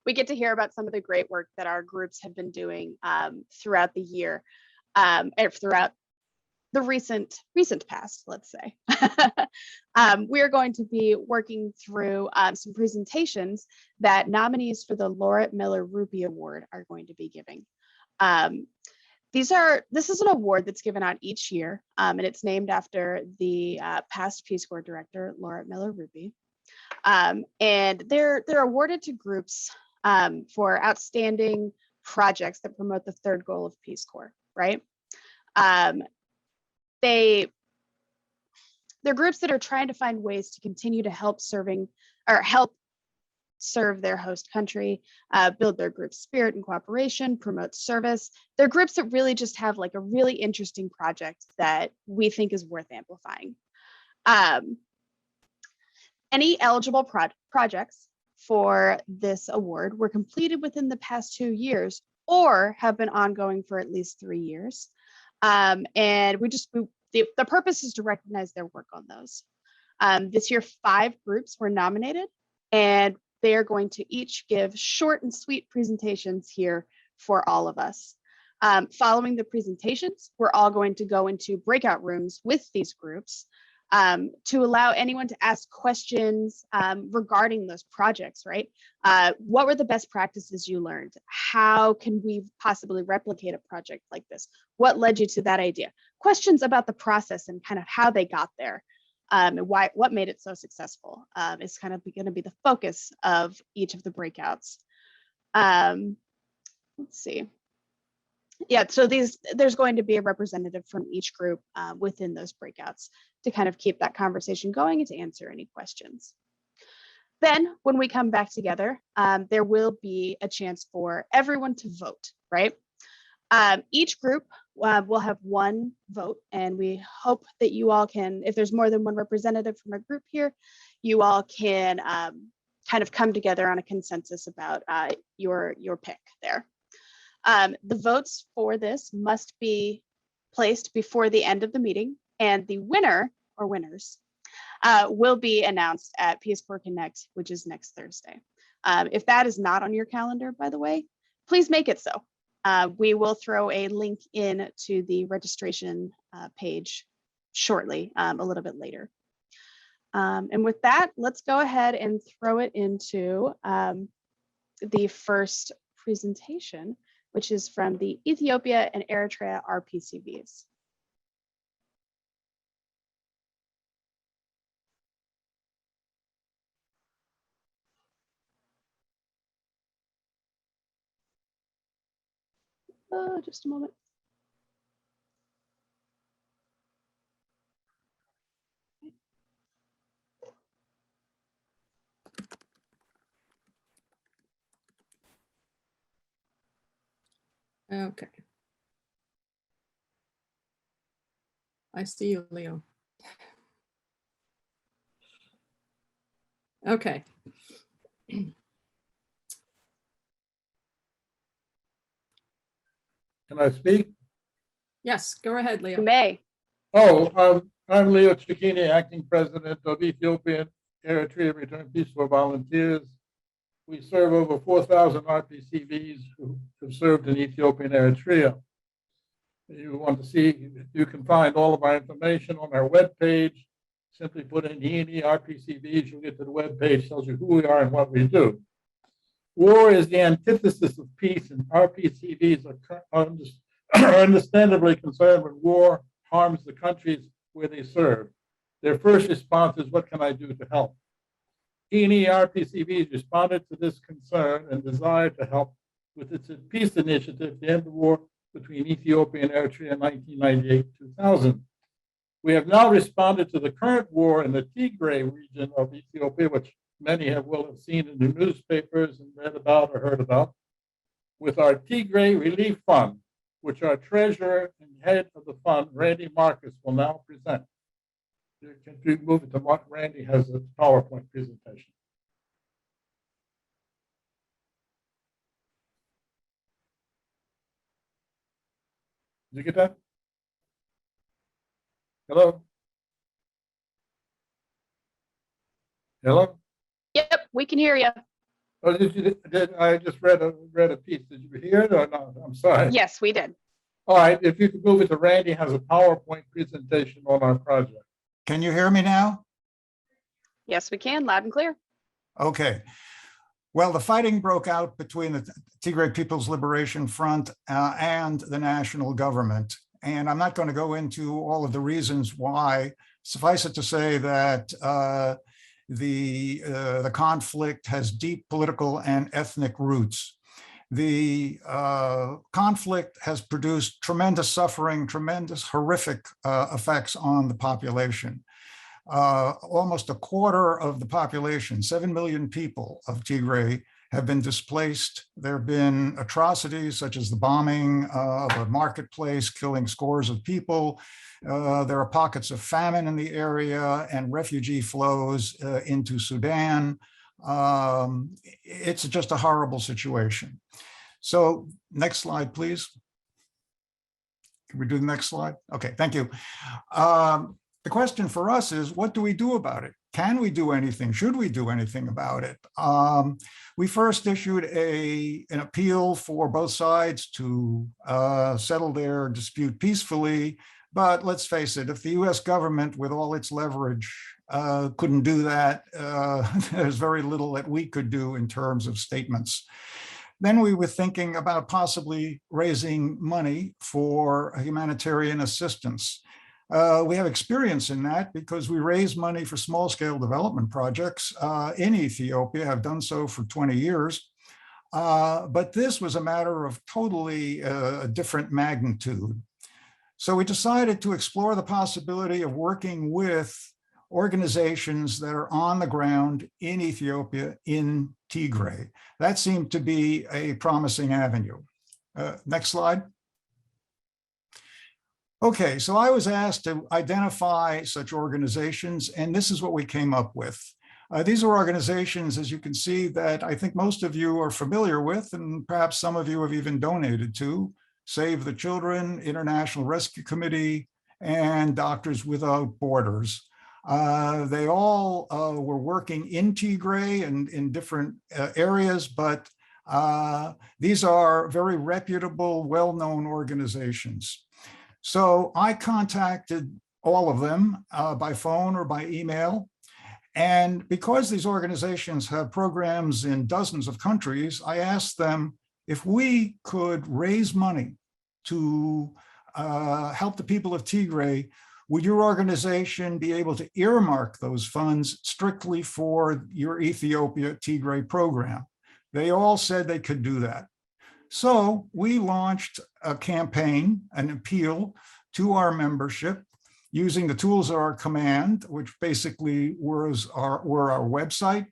We get to hear about some of the great work that our groups have been doing throughout the year, and throughout the recent past, let's say. We're going to be working through some presentations that nominees for the Laura Miller Ruby Award are going to be giving. This is an award that's given out each year, and it's named after the past Peace Corps director, Laura Miller-Ruby. And they're awarded to groups for outstanding projects that promote the third goal of Peace Corps, right? They're groups that are trying to find ways to continue to help serve their host country, build their group spirit and cooperation, promote service. They're groups that really just have like a really interesting project that we think is worth amplifying. Any eligible projects for this award were completed within the past 2 years or have been ongoing for at least 3 years. And the purpose is to recognize their work on those. This year, 5 groups were nominated, and they are going to each give short and sweet presentations here for all of us. Following the presentations, we're all going to go into breakout rooms with these groups to allow anyone to ask questions regarding those projects, right? What were the best practices you learned? How can we possibly replicate a project like this? What led you to that idea? Questions about the process and kind of how they got there. And what made it so successful is kind of going to be the focus of each of the breakouts. Let's see. Yeah, so there's going to be a representative from each group within those breakouts to kind of keep that conversation going and to answer any questions. Then when we come back together, there will be a chance for everyone to vote, right? Each group will have 1 vote, and we hope that you all can, if there's more than 1 representative from a group here, you all can kind of come together on a consensus about your pick there. The votes for this must be placed before the end of the meeting, and the winner or winners will be announced at Peace Corps Connect, which is next Thursday. If that is not on your calendar, by the way, please make it so. We will throw a link in to the registration page shortly, a little bit later. And with that, let's go ahead and throw it into the first presentation, which is from the Ethiopia and Eritrea RPCVs. Just a moment. Okay. I see you, Leo. Okay. Can I speak? Yes, go ahead, Leo. You may. Oh, I'm Leo Cicchini, acting president of Ethiopian Eritrea Return Peace Corps Volunteers. We serve over 4,000 RPCVs who have served in Ethiopia and Eritrea. If you want to see, you can find all of our information on our webpage. Simply put in E&E RPCVs, you'll get to the webpage, tells you who we are and what we do. War is the antithesis of peace, and RPCVs are understandably concerned when war harms the countries where they serve. Their first response is, what can I do to help? E&E RPCVs responded to this concern and desire to help with its peace initiative to end the war between Ethiopia and Eritrea in 1998-2000. We have now responded to the current war in the Tigray region of Ethiopia, which many will have seen in the newspapers and read about or heard about, with our Tigray Relief Fund, which our treasurer and head of the fund, Randy Marcus, will now present. Can you move it to Mark? Randy has a PowerPoint presentation. Did you get that? Hello? Hello? Yep, we can hear you. Oh, I just read a piece. Did you hear it or not? I'm sorry. Yes, we did. All right, if you could move it to Randy, has a PowerPoint presentation on our project. Can you hear me now? Yes, we can, loud and clear. Okay. Well, the fighting broke out between the Tigray People's Liberation Front and the national government. And I'm not going to go into all of the reasons why. Suffice it to say that the conflict has deep political and ethnic roots. The conflict has produced tremendous suffering, tremendous horrific effects on the population. Almost a quarter of the population, 7 million people of Tigray, have been displaced. There have been atrocities such as the bombing of a marketplace, killing scores of people. There are pockets of famine in the area and refugee flows into Sudan. It's just a horrible situation. So next slide, please. Can we do the next slide? Okay, thank you. The question for us is, what do we do about it? Can we do anything? Should we do anything about it? We first issued an appeal for both sides to settle their dispute peacefully. But let's face it, if the US government with all its leverage couldn't do that, there's very little that we could do in terms of statements. Then we were thinking about possibly raising money for humanitarian assistance. We have experience in that because we raise money for small-scale development projects in Ethiopia, have done so for 20 years. But this was a matter of totally a different magnitude. So we decided to explore the possibility of working with organizations that are on the ground in Ethiopia, in Tigray. That seemed to be a promising avenue. Next slide. Okay, so I was asked to identify such organizations, and this is what we came up with. These are organizations, as you can see, that I think most of you are familiar with, and perhaps some of you have even donated to: Save the Children, International Rescue Committee, and Doctors Without Borders. They all were working in Tigray and in different areas, but these are very reputable, well-known organizations. So I contacted all of them by phone or by email. And because these organizations have programs in dozens of countries, I asked them if we could raise money to help the people of Tigray. Would your organization be able to earmark those funds strictly for your Ethiopia Tigray program? They all said they could do that. So we launched a campaign, an appeal to our membership using the tools at our command, which basically were our website,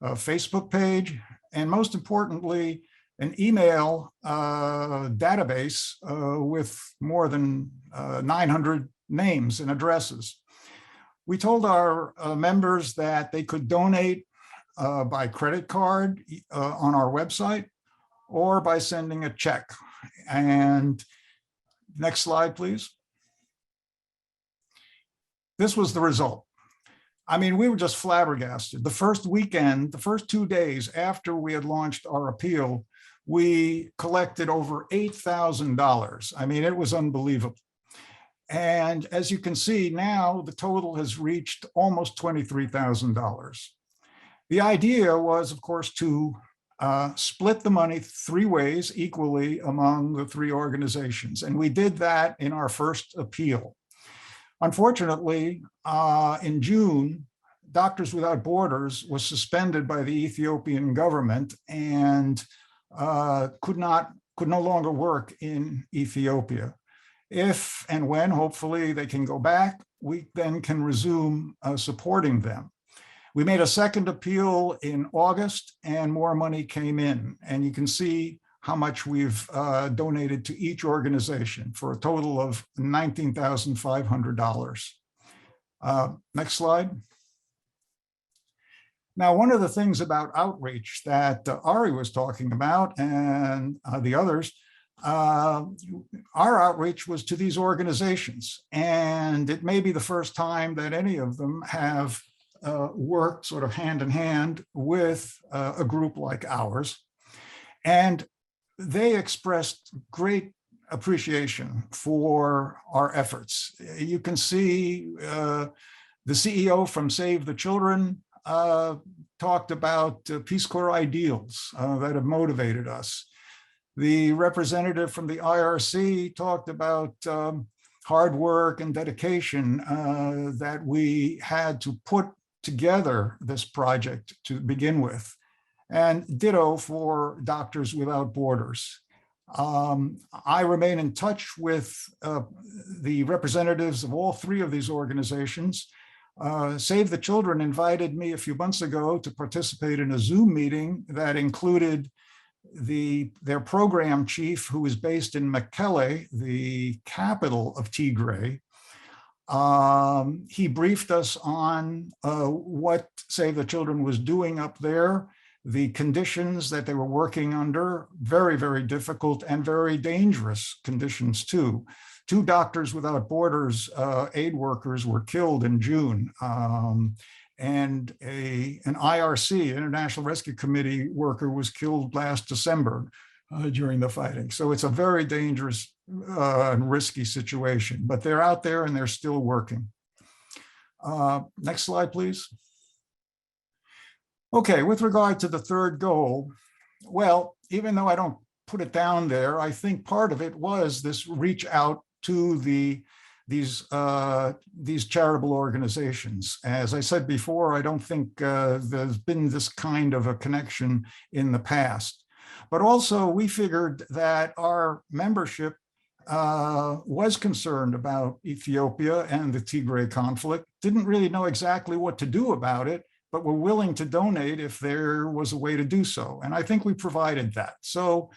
a Facebook page, and most importantly, an email database with more than 900 names and addresses. We told our members that they could donate by credit card on our website or by sending a check. And next slide, please. This was the result. I mean, we were just flabbergasted. The first weekend, the first 2 days after we had launched our appeal, we collected over $8,000. I mean, it was unbelievable. And as you can see now, the total has reached almost $23,000. The idea was, of course, to split the money 3 ways equally among the 3 organizations. And we did that in our first appeal. Unfortunately, in June, Doctors Without Borders was suspended by the Ethiopian government and could no longer work in Ethiopia. If and when, hopefully, they can go back, we then can resume supporting them. We made a second appeal in August and more money came in. And you can see how much we've donated to each organization for a total of $19,500. Next slide. Now, one of the things about outreach that Ari was talking about and the others, our outreach was to these organizations. And it may be the first time that any of them have worked sort of hand in hand with a group like ours. And they expressed great appreciation for our efforts. You can see the CEO from Save the Children talked about Peace Corps ideals that have motivated us. The representative from the IRC talked about hard work and dedication that we had to put together this project to begin with, and ditto for Doctors Without Borders. I remain in touch with the representatives of all three of these organizations. Save the Children invited me a few months ago to participate in a Zoom meeting that included their program chief, who is based in Mekelle, the capital of Tigray. He briefed us on what Save the Children was doing up there, the conditions that they were working under, very, very difficult and very dangerous conditions too. 2 Doctors Without Borders aid workers were killed in June. And an IRC, International Rescue Committee worker, was killed last December during the fighting. So it's a very dangerous and risky situation, but they're out there and they're still working. Next slide, please. Okay, with regard to the third goal, well, even though I don't put it down there, I think part of it was this reach out to these charitable organizations. As I said before, I don't think there's been this kind of a connection in the past. But also we figured that our membership was concerned about Ethiopia and the Tigray conflict, didn't really know exactly what to do about it, but were willing to donate if there was a way to do so. And I think we provided that. So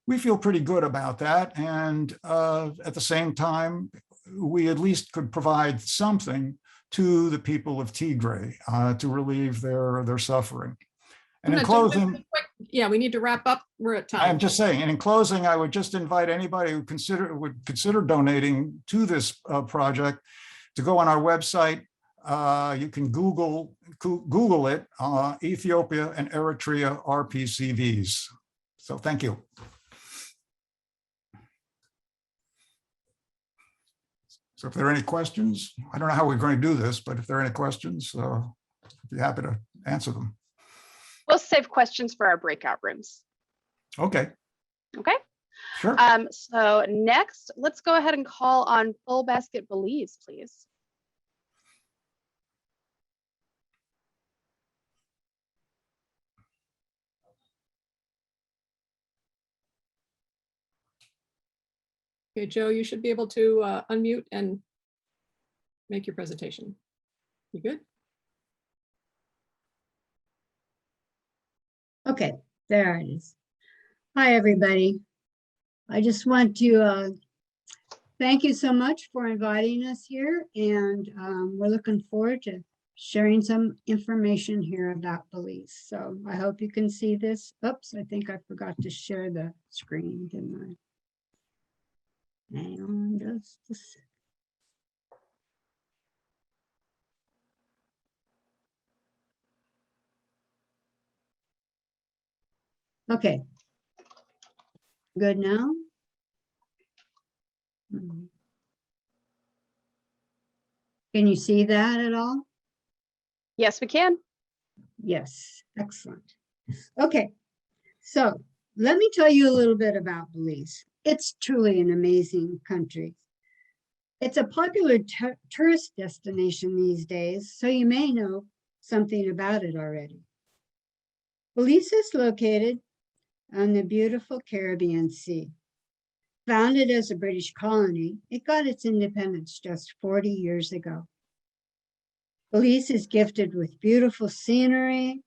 we feel pretty good about that. And at the same time, we at least could provide something to the people of Tigray to relieve their suffering. And in closing, yeah, we need to wrap up. We're at time. I'm just saying, and in closing, I would just invite anybody who would consider donating to this project to go on our website. You can Google it, Ethiopia and Eritrea RPCVs. So thank you. So if there are any questions, I don't know how we're going to do this, but if there are any questions, I'd be happy to answer them. We'll save questions for our breakout rooms. Okay. Okay. Sure. So next, let's go ahead and call on Full Basket Belize, please. Okay, Joe, you should be able to unmute and make your presentation. You good? Okay, there it is. Hi, everybody. I just want to thank you so much for inviting us here, and we're looking forward to sharing some information here about Belize. So I hope you can see this. Oops, I think I forgot to share the screen, didn't I? Hang on just a second. Okay. Good now? Can you see that at all? Yes, we can. Yes, excellent. Okay, so let me tell you a little bit about Belize. It's truly an amazing country. It's a popular tourist destination these days, so you may know something about it already. Belize is located on the beautiful Caribbean Sea. Founded as a British colony, it got its independence just 40 years ago. Belize is gifted with beautiful scenery,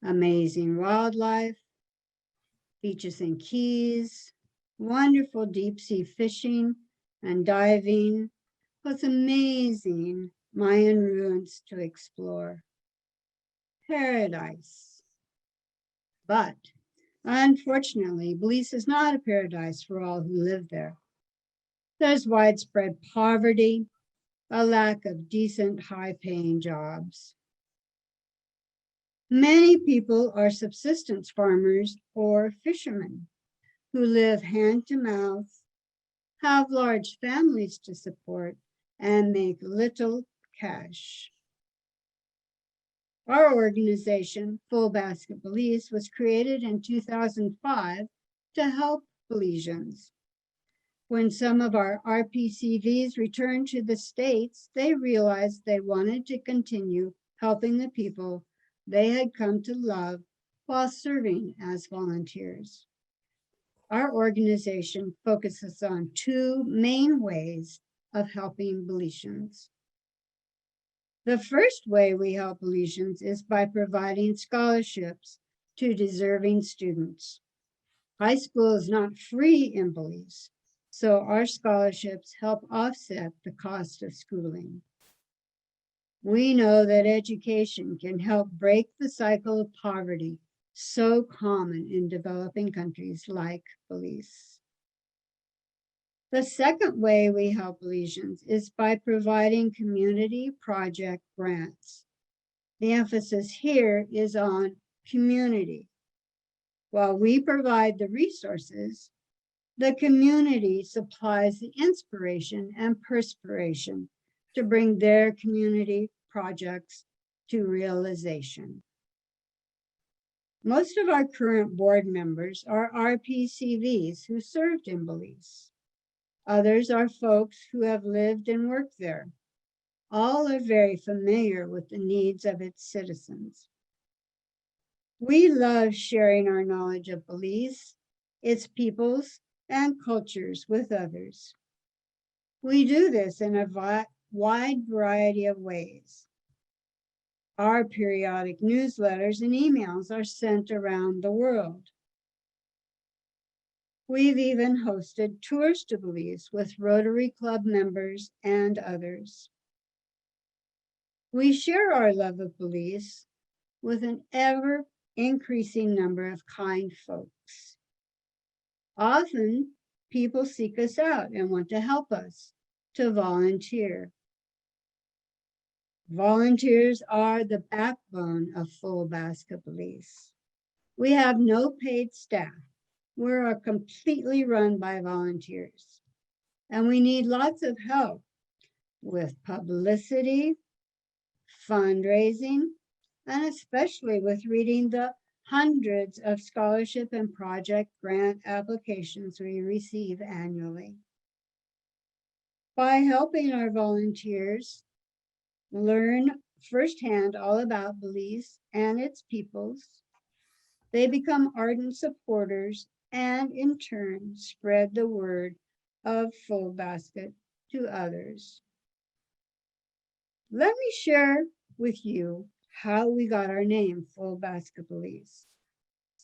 amazing wildlife, beaches and keys, wonderful deep sea fishing and diving, with amazing Mayan ruins to explore. Paradise. But unfortunately, Belize is not a paradise for all who live there. There's widespread poverty, a lack of decent, high-paying jobs. Many people are subsistence farmers or fishermen who live hand to mouth, have large families to support, and make little cash. Our organization, Full Basket Belize, was created in 2005 to help Belizeans. When some of our RPCVs returned to the States, they realized they wanted to continue helping the people they had come to love while serving as volunteers. Our organization focuses on two main ways of helping Belizeans. The first way we help Belizeans is by providing scholarships to deserving students. High school is not free in Belize, so our scholarships help offset the cost of schooling. We know that education can help break the cycle of poverty so common in developing countries like Belize. The second way we help Belizeans is by providing community project grants. The emphasis here is on community. While we provide the resources, the community supplies the inspiration and perspiration to bring their community projects to realization. Most of our current board members are RPCVs who served in Belize. Others are folks who have lived and worked there. All are very familiar with the needs of its citizens. We love sharing our knowledge of Belize, its peoples, and cultures with others. We do this in a wide variety of ways. Our periodic newsletters and emails are sent around the world. We've even hosted tours to Belize with Rotary Club members and others. We share our love of Belize with an ever-increasing number of kind folks. Often, people seek us out and want to help us to volunteer. Volunteers are the backbone of Full Basket Belize. We have no paid staff. We're completely run by volunteers, and we need lots of help with publicity, fundraising, and especially with reading the hundreds of scholarship and project grant applications we receive annually. By helping our volunteers learn firsthand all about Belize and its peoples, they become ardent supporters and in turn spread the word of Full Basket to others. Let me share with you how we got our name, Full Basket Belize.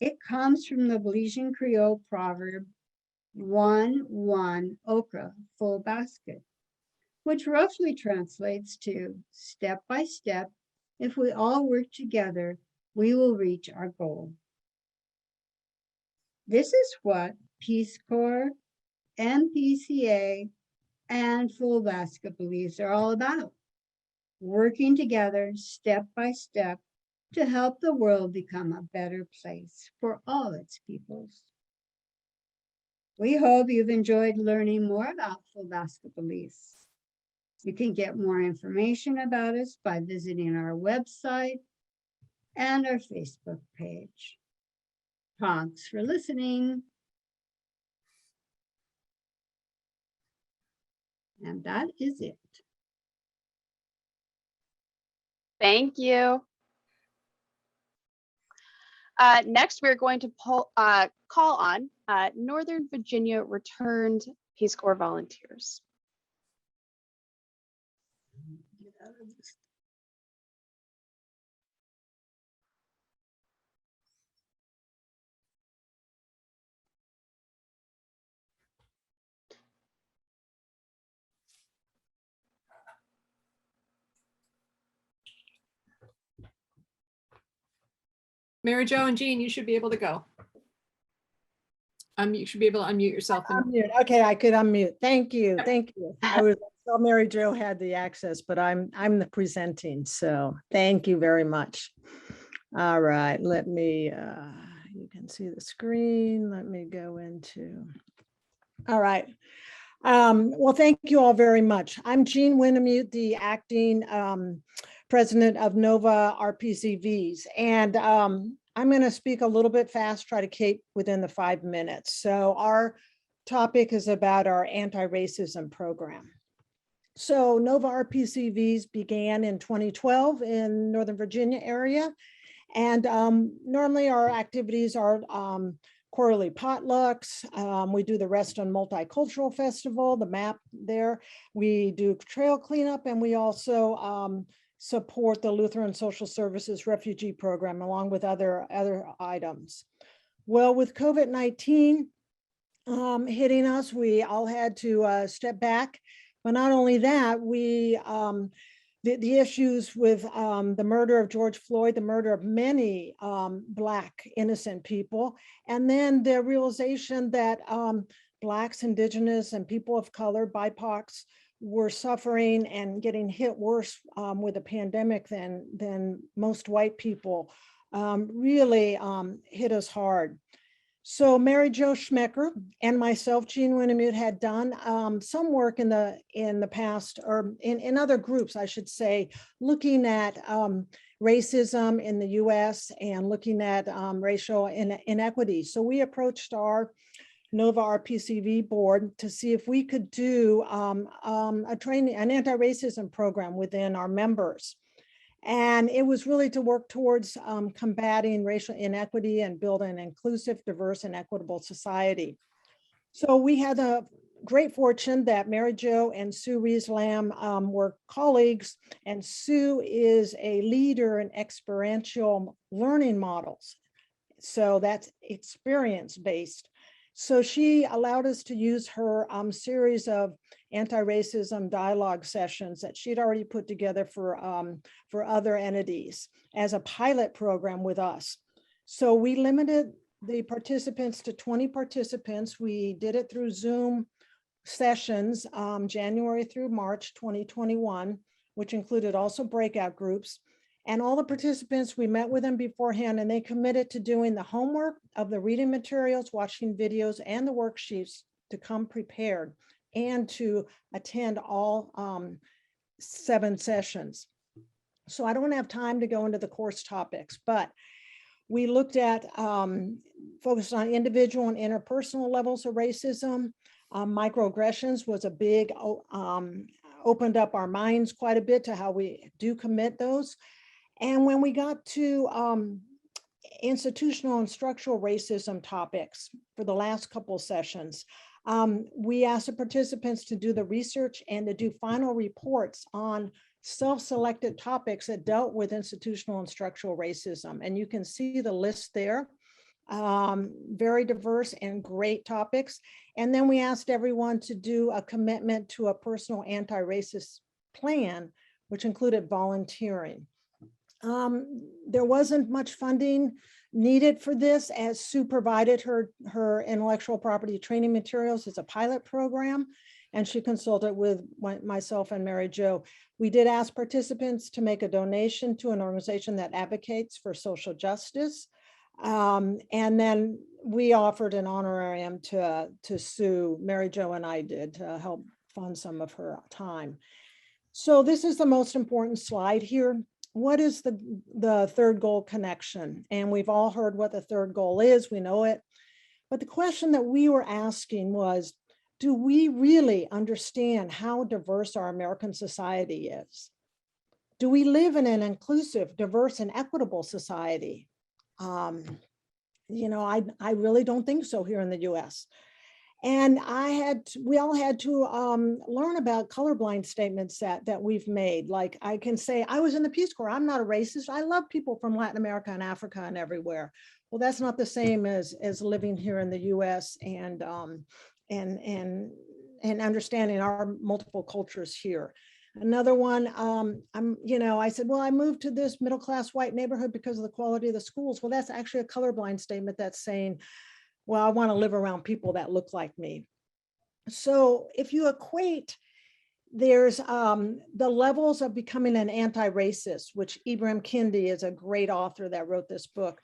It comes from the Belizean Creole proverb, one okra, full basket, which roughly translates to step by step, if we all work together, we will reach our goal. This is what Peace Corps, MPCA, and Full Basket Belize are all about. Working together step by step to help the world become a better place for all its peoples. We hope you've enjoyed learning more about Full Basket Belize. You can get more information about us by visiting our website and our Facebook page. Thanks for listening. And that is it. Thank you. Next, we're going to call on Northern Virginia returned Peace Corps volunteers. Mary Jo and Jean, you should be able to go. You should be able to unmute yourself. Unmute. Okay, I could unmute. Thank you. Thank you. I thought Mary Jo had the access, but I'm the presenting. So thank you very much. All right, let me, you can see the screen. Let me go into, all right. Well, thank you all very much. I'm Jean Winnemute, the acting president of Nova RPCVs. And I'm going to speak a little bit fast, try to keep within the 5 minutes. So our topic is about our anti-racism program. So Nova RPCVs began in 2012 in Northern Virginia area. And normally our activities are quarterly potlucks. We do the Reston Multicultural Festival, the map there. We do trail cleanup, and we also support the Lutheran Social Services Refugee Program, along with other items. Well, with COVID-19 hitting us, we all had to step back. But not only that, we the issues with the murder of George Floyd, the murder of many Black innocent people, and then the realization that Blacks, Indigenous, and people of color, BIPOCs, were suffering and getting hit worse with the pandemic than most white people, really hit us hard. So Mary Jo Schmecker and myself, Jean Winnemute, had done some work in the past, or in other groups, I should say, looking at racism in the US and looking at racial inequity. So we approached our Nova RPCV board to see if we could do an anti-racism program within our members. And it was really to work towards combating racial inequity and build an inclusive, diverse, and equitable society. So we had the great fortune that Mary Jo and Sue Rees-Lamb were colleagues, and Sue is a leader in experiential learning models. So that's experience-based. So she allowed us to use her series of anti-racism dialogue sessions that she'd already put together for other entities as a pilot program with us. So we limited the participants to 20 participants. We did it through Zoom sessions, January through March 2021, which included also breakout groups. And all the participants, we met with them beforehand, and they committed to doing the homework of the reading materials, watching videos, and the worksheets to come prepared and to attend all 7 sessions. So I don't have time to go into the course topics, but we looked at, focused on individual and interpersonal levels of racism. Microaggressions was a big, opened up our minds quite a bit to how we do commit those. And when we got to institutional and structural racism topics for the last couple of sessions, we asked the participants to do the research and to do final reports on self-selected topics that dealt with institutional and structural racism. And you can see the list there, very diverse and great topics. And then we asked everyone to do a commitment to a personal anti-racist plan, which included volunteering. There wasn't much funding needed for this, as Sue provided her intellectual property training materials as a pilot program, and she consulted with myself and Mary Jo. We did ask participants to make a donation to an organization that advocates for social justice. And then we offered an honorarium to Sue, Mary Jo and I did, to help fund some of her time. So this is the most important slide here. What is the third goal connection? And we've all heard what the third goal is, we know it. But the question that we were asking was, do we really understand how diverse our American society is? Do we live in an inclusive, diverse, and equitable society? You know, I really don't think so here in the US. And we all had to learn about colorblind statements that we've made. Like I can say, I was in the Peace Corps, I'm not a racist. I love people from Latin America and Africa and everywhere. Well, that's not the same as living here in the US and understanding our multiple cultures here. Another one, I said, well, I moved to this middle-class white neighborhood because of the quality of the schools. Well, that's actually a colorblind statement that's saying, well, I want to live around people that look like me. So if you equate, there's the levels of becoming an anti-racist, which Ibram Kendi is a great author that wrote this book,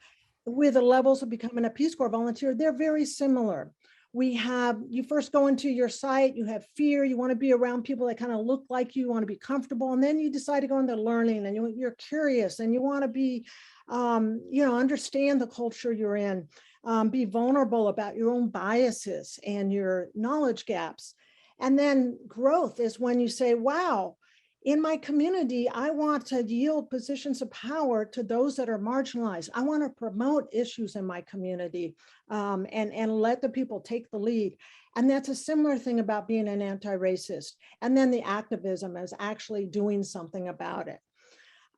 with the levels of becoming a Peace Corps volunteer, they're very similar. you first go into your site, you have fear, you want to be around people that kind of look like you want to be comfortable. And then you decide to go into learning and you're curious and you want to be, understand the culture you're in, be vulnerable about your own biases and your knowledge gaps. And then growth is when you say, wow, in my community, I want to yield positions of power to those that are marginalized. I want to promote issues in my community and let the people take the lead. And that's a similar thing about being an anti-racist. And then the activism is actually doing something about it.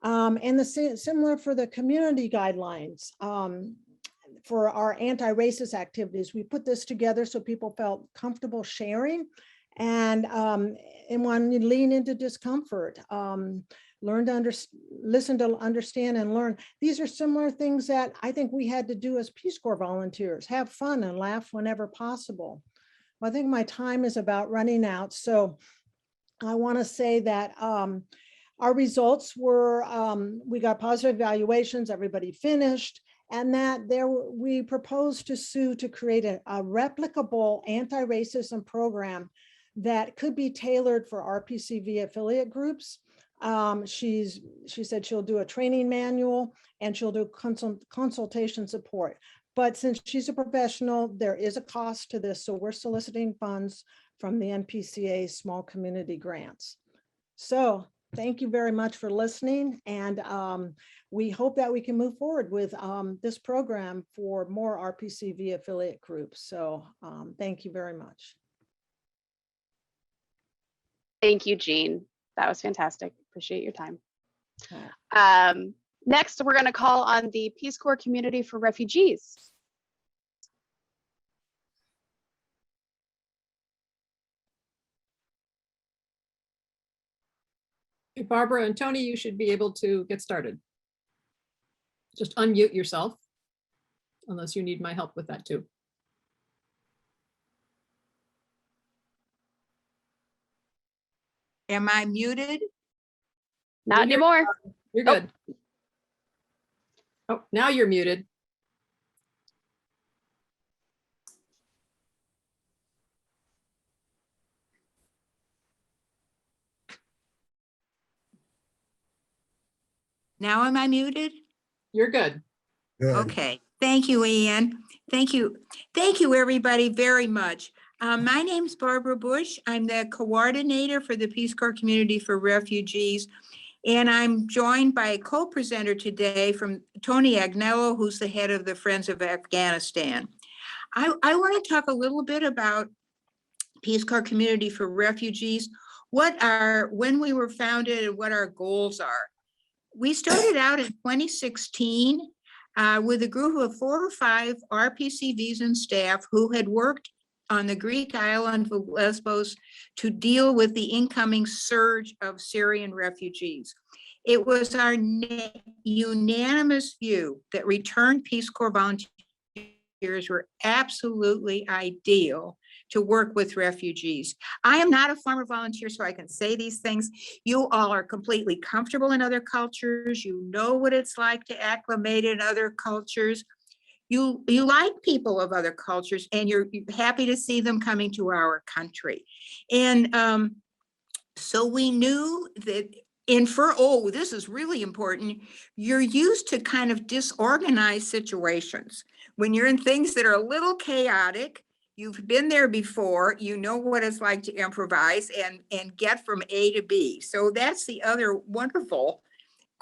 And similar for the community guidelines. For our anti-racist activities, we put this together so people felt comfortable sharing. And when you lean into discomfort, learn to listen to understand and learn. These are similar things that I think we had to do as Peace Corps volunteers, have fun and laugh whenever possible. Well, I think my time is about running out. So I want to say that our results were, we got positive evaluations, everybody finished. And that we proposed to sue to create a replicable anti-racism program that could be tailored for RPCV affiliate groups. She said she'll do a training manual and she'll do consultation support. But since she's a professional, there is a cost to this. So we're soliciting funds from the NPCA small community grants. So thank you very much for listening. And we hope that we can move forward with this program for more RPCV affiliate groups. So thank you very much. Thank you, Jean. That was fantastic. Appreciate your time. Next, we're going to call on the Peace Corps Community for Refugees. Hey, Barbara and Tony, you should be able to get started. Just unmute yourself, unless you need my help with that too. Am I muted? Not anymore. You're good. Oh, now you're muted. Now am I muted? You're good. Okay. Thank you, Ian. Thank you. Thank you, everybody, very much. My name's Barbara Bush. I'm the coordinator for the Peace Corps Community for Refugees. And I'm joined by a co-presenter today from Tony Agnello, who's the head of the Friends of Afghanistan. I want to talk a little bit about Peace Corps Community for Refugees, when we were founded and what our goals are. We started out in 2016 with a group of 4 or 5 RPCVs and staff who had worked on the Greek island of Lesbos to deal with the incoming surge of Syrian refugees. It was our unanimous view that returned Peace Corps volunteers were absolutely ideal to work with refugees. I am not a former volunteer, so I can say these things. You all are completely comfortable in other cultures. You know what it's like to acclimate in other cultures. You like people of other cultures, and you're happy to see them coming to our country. And so we knew that this is really important, you're used to kind of disorganized situations. When you're in things that are a little chaotic, you've been there before, you know what it's like to improvise and get from A to B. So that's the other wonderful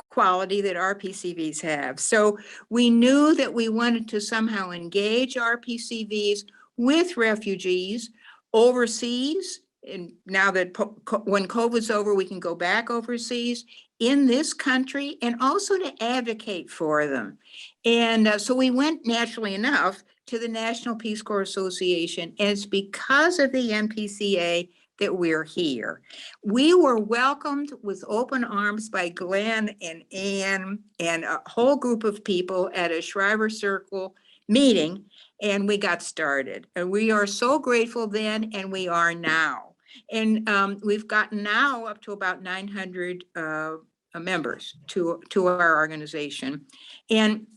quality that RPCVs have. So we knew that we wanted to somehow engage RPCVs with refugees overseas. And now that when COVID's over, we can go back overseas in this country and also to advocate for them. And so we went naturally enough to the National Peace Corps Association, and it's because of the NPCA that we're here. We were welcomed with open arms by Glenn and Ann and a whole group of people at a Shriver Circle meeting, and we got started. And we are so grateful then, and we are now. And we've gotten now up to about 900 members to our organization. And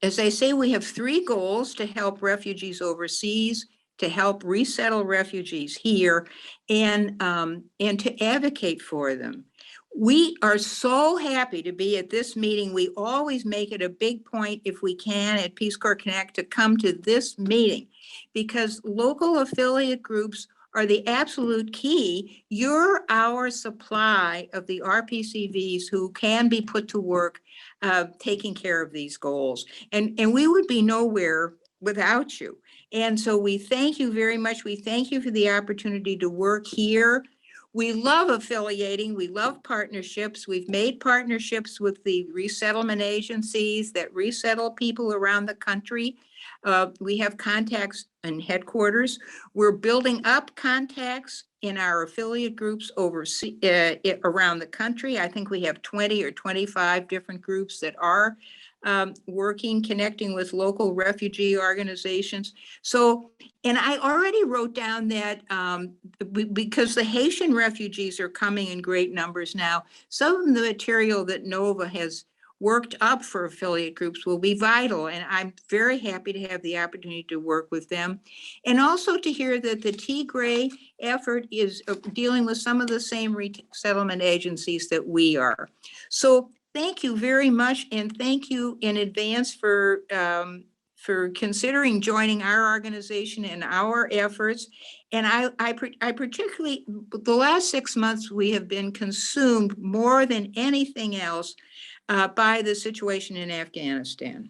as I say, we have 3 goals to help refugees overseas, to help resettle refugees here and to advocate for them. We are so happy to be at this meeting. We always make it a big point, if we can, at Peace Corps Connect to come to this meeting, because local affiliate groups are the absolute key. You're our supply of the RPCVs who can be put to work taking care of these goals. And we would be nowhere without you. And so we thank you very much. We thank you for the opportunity to work here. We love affiliating. We love partnerships. We've made partnerships with the resettlement agencies that resettle people around the country. We have contacts in headquarters. We're building up contacts in our affiliate groups around the country. I think we have 20 or 25 different groups that are connecting with local refugee organizations. So, and I already wrote down that because the Haitian refugees are coming in great numbers now, some of the material that NOVA has worked up for affiliate groups will be vital. And I'm very happy to have the opportunity to work with them. And also to hear that the Tigray effort is dealing with some of the same resettlement agencies that we are. So thank you very much. And thank you in advance for considering joining our organization and our efforts. And I particularly, the last 6 months, we have been consumed more than anything else by the situation in Afghanistan.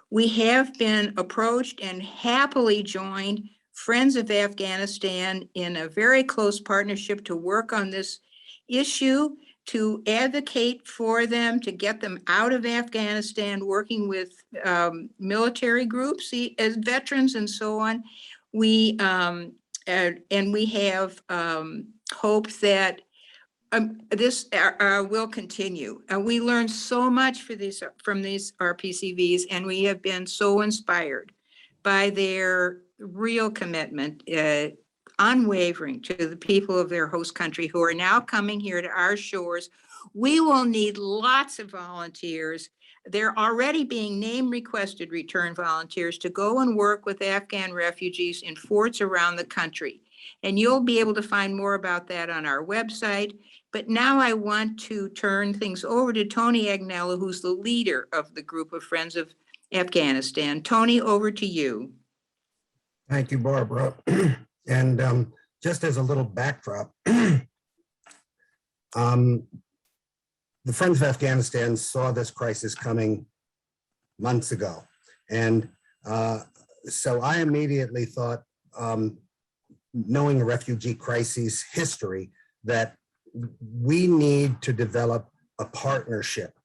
We have been approached and happily joined Friends of Afghanistan in a very close partnership to work on this issue, to advocate for them, to get them out of Afghanistan, working with military groups as veterans and so on. We and we have hope that this will continue. We learned so much from these RPCVs, and we have been so inspired by their real commitment, unwavering, to the people of their host country who are now coming here to our shores. We will need lots of volunteers. They're already being name requested return volunteers to go and work with Afghan refugees in forts around the country. And you'll be able to find more about that on our website. But now I want to turn things over to Tony Agnello, who's the leader of the group of Friends of Afghanistan. Tony, over to you. Thank you, Barbara. And just as a little backdrop, the Friends of Afghanistan saw this crisis coming months ago. And so I immediately thought, knowing the refugee crisis history, that we need to develop a partnership.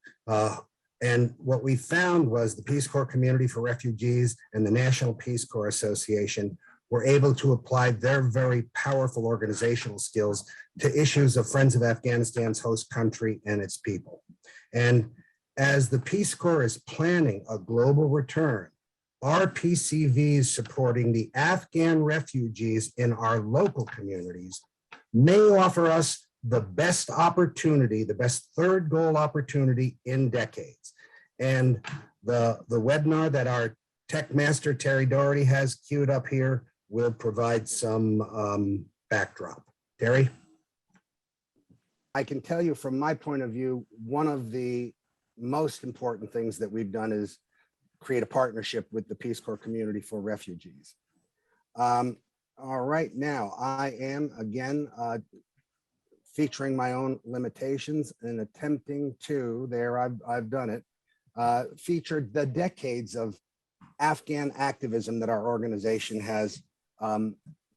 And what we found was the Peace Corps Community for Refugees and the National Peace Corps Association were able to apply their very powerful organizational skills to issues of Friends of Afghanistan's host country and its people. And as the Peace Corps is planning a global return, our PCVs supporting the Afghan refugees in our local communities may offer us the best opportunity, the best third goal opportunity in decades. And the webinar that our tech master, Terry Doherty, has queued up here will provide some backdrop. Terry? I can tell you from my point of view, one of the most important things that we've done is create a partnership with the Peace Corps Community for Refugees. All right, now I am again featuring my own limitations and attempting to, I've done it, featured the decades of Afghan activism that our organization has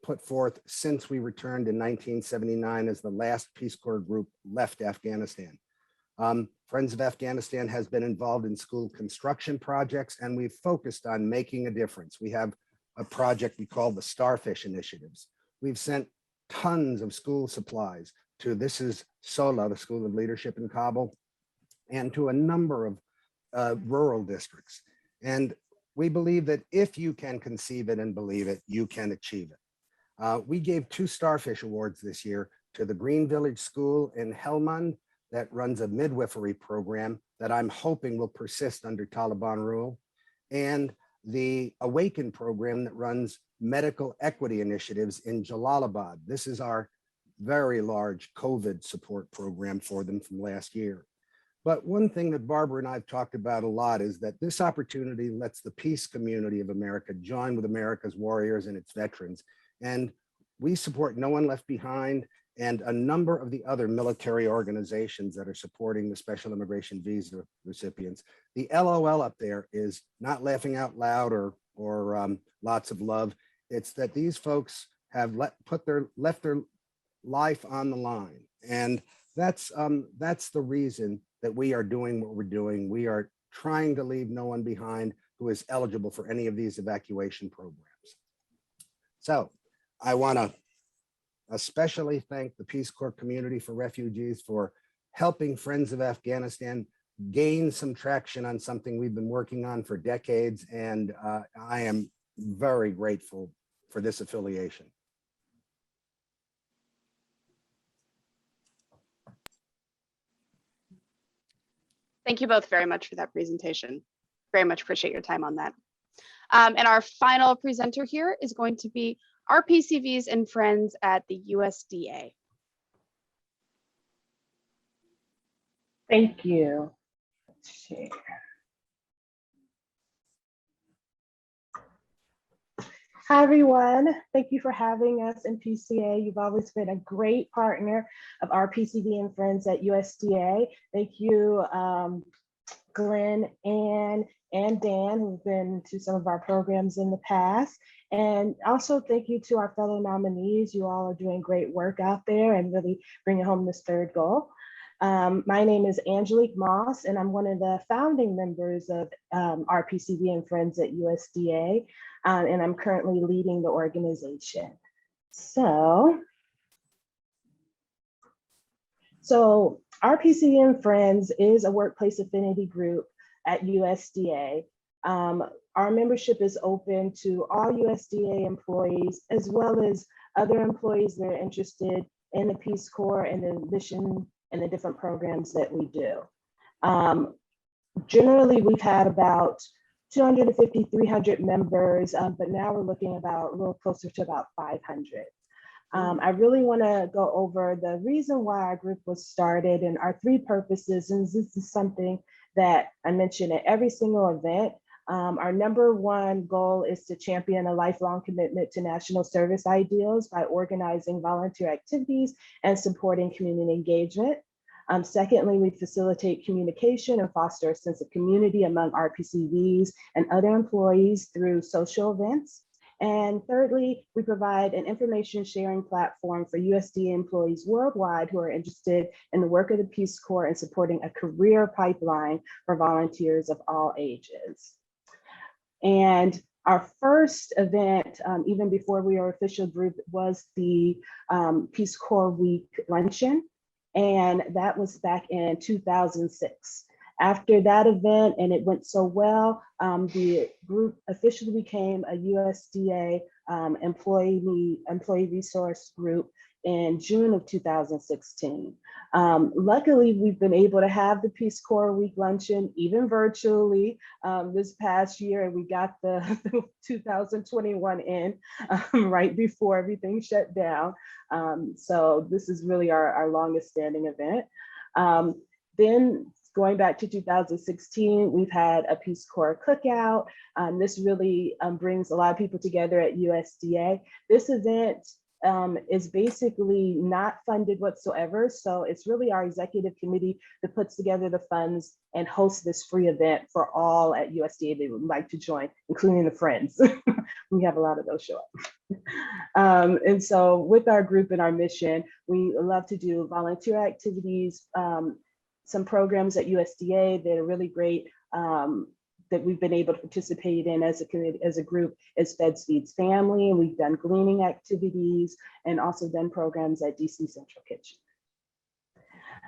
put forth since we returned in 1979 as the last Peace Corps group left Afghanistan. Friends of Afghanistan has been involved in school construction projects, and we've focused on making a difference. We have a project we call the Starfish Initiatives. We've sent tons of school supplies to, this is SOLA, the School of Leadership in Kabul, and to a number of rural districts. And we believe that if you can conceive it and believe it, you can achieve it. We gave 2 Starfish Awards this year to the Green Village School in Helmand that runs a midwifery program that I'm hoping will persist under Taliban rule, and the Awaken program that runs medical equity initiatives in Jalalabad. This is our very large COVID support program for them from last year. But one thing that Barbara and I have talked about a lot is that this opportunity lets the peace community of America join with America's warriors and its veterans. And we support No One Left Behind and a number of the other military organizations that are supporting the special immigration visa recipients. The LOL up there is not laughing out loud or lots of love. It's that these folks have left their life on the line. And that's the reason that we are doing what we're doing. We are trying to leave no one behind who is eligible for any of these evacuation programs. So I want to especially thank the Peace Corps community for refugees for helping Friends of Afghanistan gain some traction on something we've been working on for decades. And I am very grateful for this affiliation. Thank you both very much for that presentation. Very much appreciate your time on that. And our final presenter here is going to be RPCVs and Friends at the USDA. Thank you. Let's share. Hi, everyone. Thank you for having us in PCA. You've always been a great partner of RPCV and Friends at USDA. Thank you, Glenn, Ann, and Dan, who've been to some of our programs in the past. And also thank you to our fellow nominees. You all are doing great work out there and really bringing home this third goal. My name is Angelique Moss, and I'm one of the founding members of RPCV and Friends at USDA, and I'm currently leading the organization. So RPCV and Friends is a workplace affinity group at USDA. Our membership is open to all USDA employees, as well as other employees that are interested in the Peace Corps and the mission and the different programs that we do. Generally, we've had about 250, 300 members, but now we're looking about a little closer to about 500. I really want to go over the reason why our group was started and our three purposes. And this is something that I mention at every single event. Our number one goal is to champion a lifelong commitment to national service ideals by organizing volunteer activities and supporting community engagement. Secondly, we facilitate communication and foster a sense of community among RPCVs and other employees through social events. And thirdly, we provide an information sharing platform for USDA employees worldwide who are interested in the work of the Peace Corps and supporting a career pipeline for volunteers of all ages. And our first event, even before we were official group, was the Peace Corps Week Luncheon. And that was back in 2006. After that event, and it went so well, the group officially became a USDA employee resource group in June of 2016. Luckily, we've been able to have the Peace Corps Week Luncheon, even virtually, this past year. We got the 2021 in right before everything shut down. So this is really our longest standing event. Then going back to 2016, we've had a Peace Corps cookout. This really brings a lot of people together at USDA. This event is basically not funded whatsoever. So it's really our executive committee that puts together the funds and hosts this free event for all at USDA that would like to join, including the friends. We have a lot of those show up. And so with our group and our mission, we love to do volunteer activities, some programs at USDA that are really great that we've been able to participate in as a community, as a group, is Feds Feeds Family, and we've done gleaning activities and also done programs at DC Central Kitchen.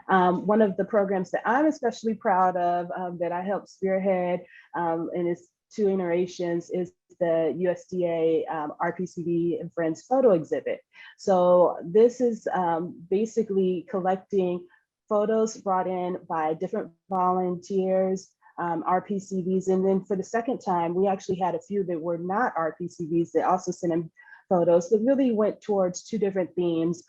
One of the programs that I'm especially proud of that I helped spearhead in its 2 iterations is the USDA RPCV and Friends photo exhibit. So this is basically collecting photos brought in by different volunteers RPCVs. And then for the second time, we actually had a few that were not RPCVs that also sent in photos that really went towards two different themes.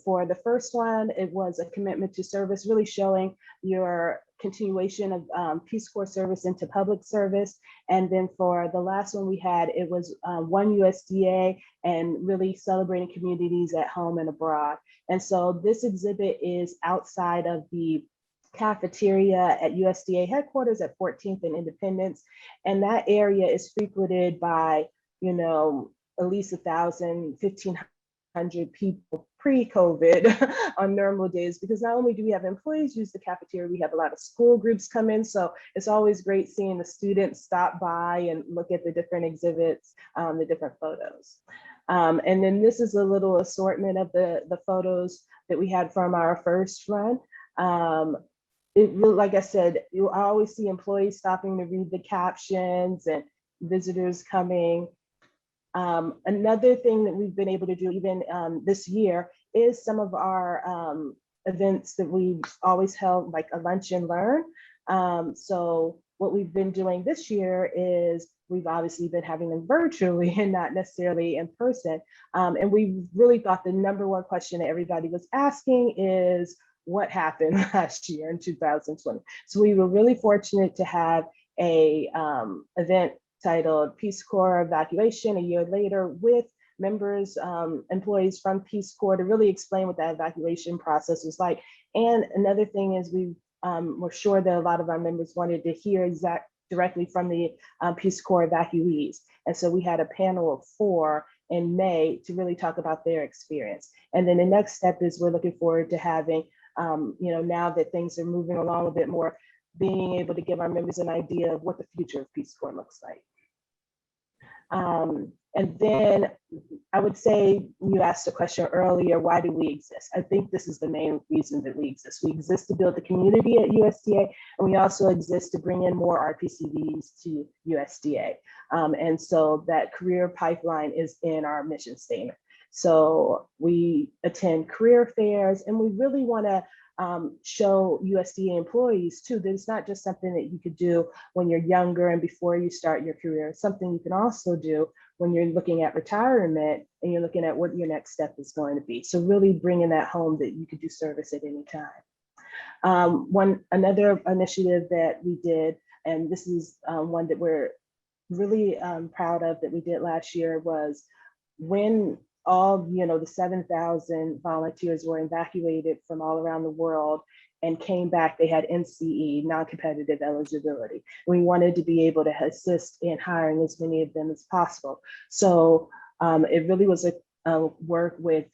For the first one, it was a commitment to service, really showing your continuation of Peace Corps service into public service. And then for the last one we had, it was one USDA and really celebrating communities at home and abroad. And so this exhibit is outside of the cafeteria at USDA headquarters at 14th and Independence. And that area is frequented by, you know, at least 1,000, 1,500 people pre-COVID on normal days, because not only do we have employees use the cafeteria, we have a lot of school groups come in. So it's always great seeing the students stop by and look at the different exhibits, the different photos. And then this is a little assortment of the photos that we had from our first run. It really, like I said, you always see employees stopping to read the captions and visitors coming. Another thing that we've been able to do even this year is some of our events that we've always held, like a lunch and learn. So what we've been doing this year is we've obviously been having them virtually and not necessarily in person. And we really thought the number one question that everybody was asking is, what happened last year in 2020? So we were really fortunate to have a event titled Peace Corps Evacuation a year later with members, employees from Peace Corps to really explain what that evacuation process was like. And another thing is we were sure that a lot of our members wanted to hear directly from the Peace Corps evacuees. And so we had a panel of 4 in May to really talk about their experience. And then the next step is we're looking forward to having, you know, now that things are moving along a bit more, being able to give our members an idea of what the future of Peace Corps looks like. And then I would say, you asked a question earlier, why do we exist? I think this is the main reason that we exist. We exist to build the community at USDA, and we also exist to bring in more RPCVs to USDA. And so that career pipeline is in our mission statement. So we attend career fairs, and we really want to show USDA employees too that it's not just something that you could do when you're younger and before you start your career. It's something you can also do when you're looking at retirement and you're looking at what your next step is going to be. So really bringing that home that you could do service at any time. Another initiative that we did, and this is one that we're really proud of that we did last year, was when all, you know, the 7,000 volunteers were evacuated from all around the world and came back, they had NCE, non-competitive eligibility. We wanted to be able to assist in hiring as many of them as possible. So it really was a work with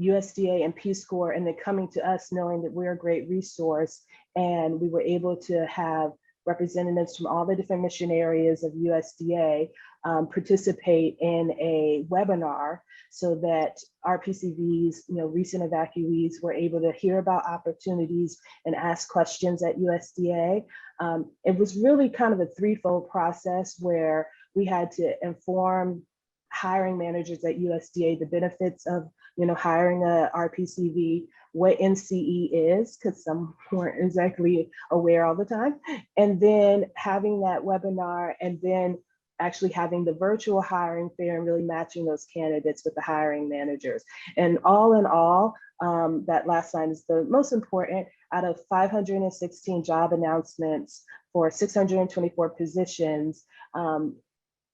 USDA and Peace Corps, and then coming to us knowing that we're a great resource, and we were able to have representatives from all the different mission areas of USDA participate in a webinar so that RPCVs, you know, recent evacuees, were able to hear about opportunities and ask questions at USDA. It was really kind of a threefold process where we had to inform hiring managers at USDA the benefits of, you know, hiring a RPCV, what NCE is, because some weren't exactly aware all the time, and then having that webinar, and then actually having the virtual hiring fair and really matching those candidates with the hiring managers. And all in all, that last line is the most important. Out of 516 job announcements for 624 positions,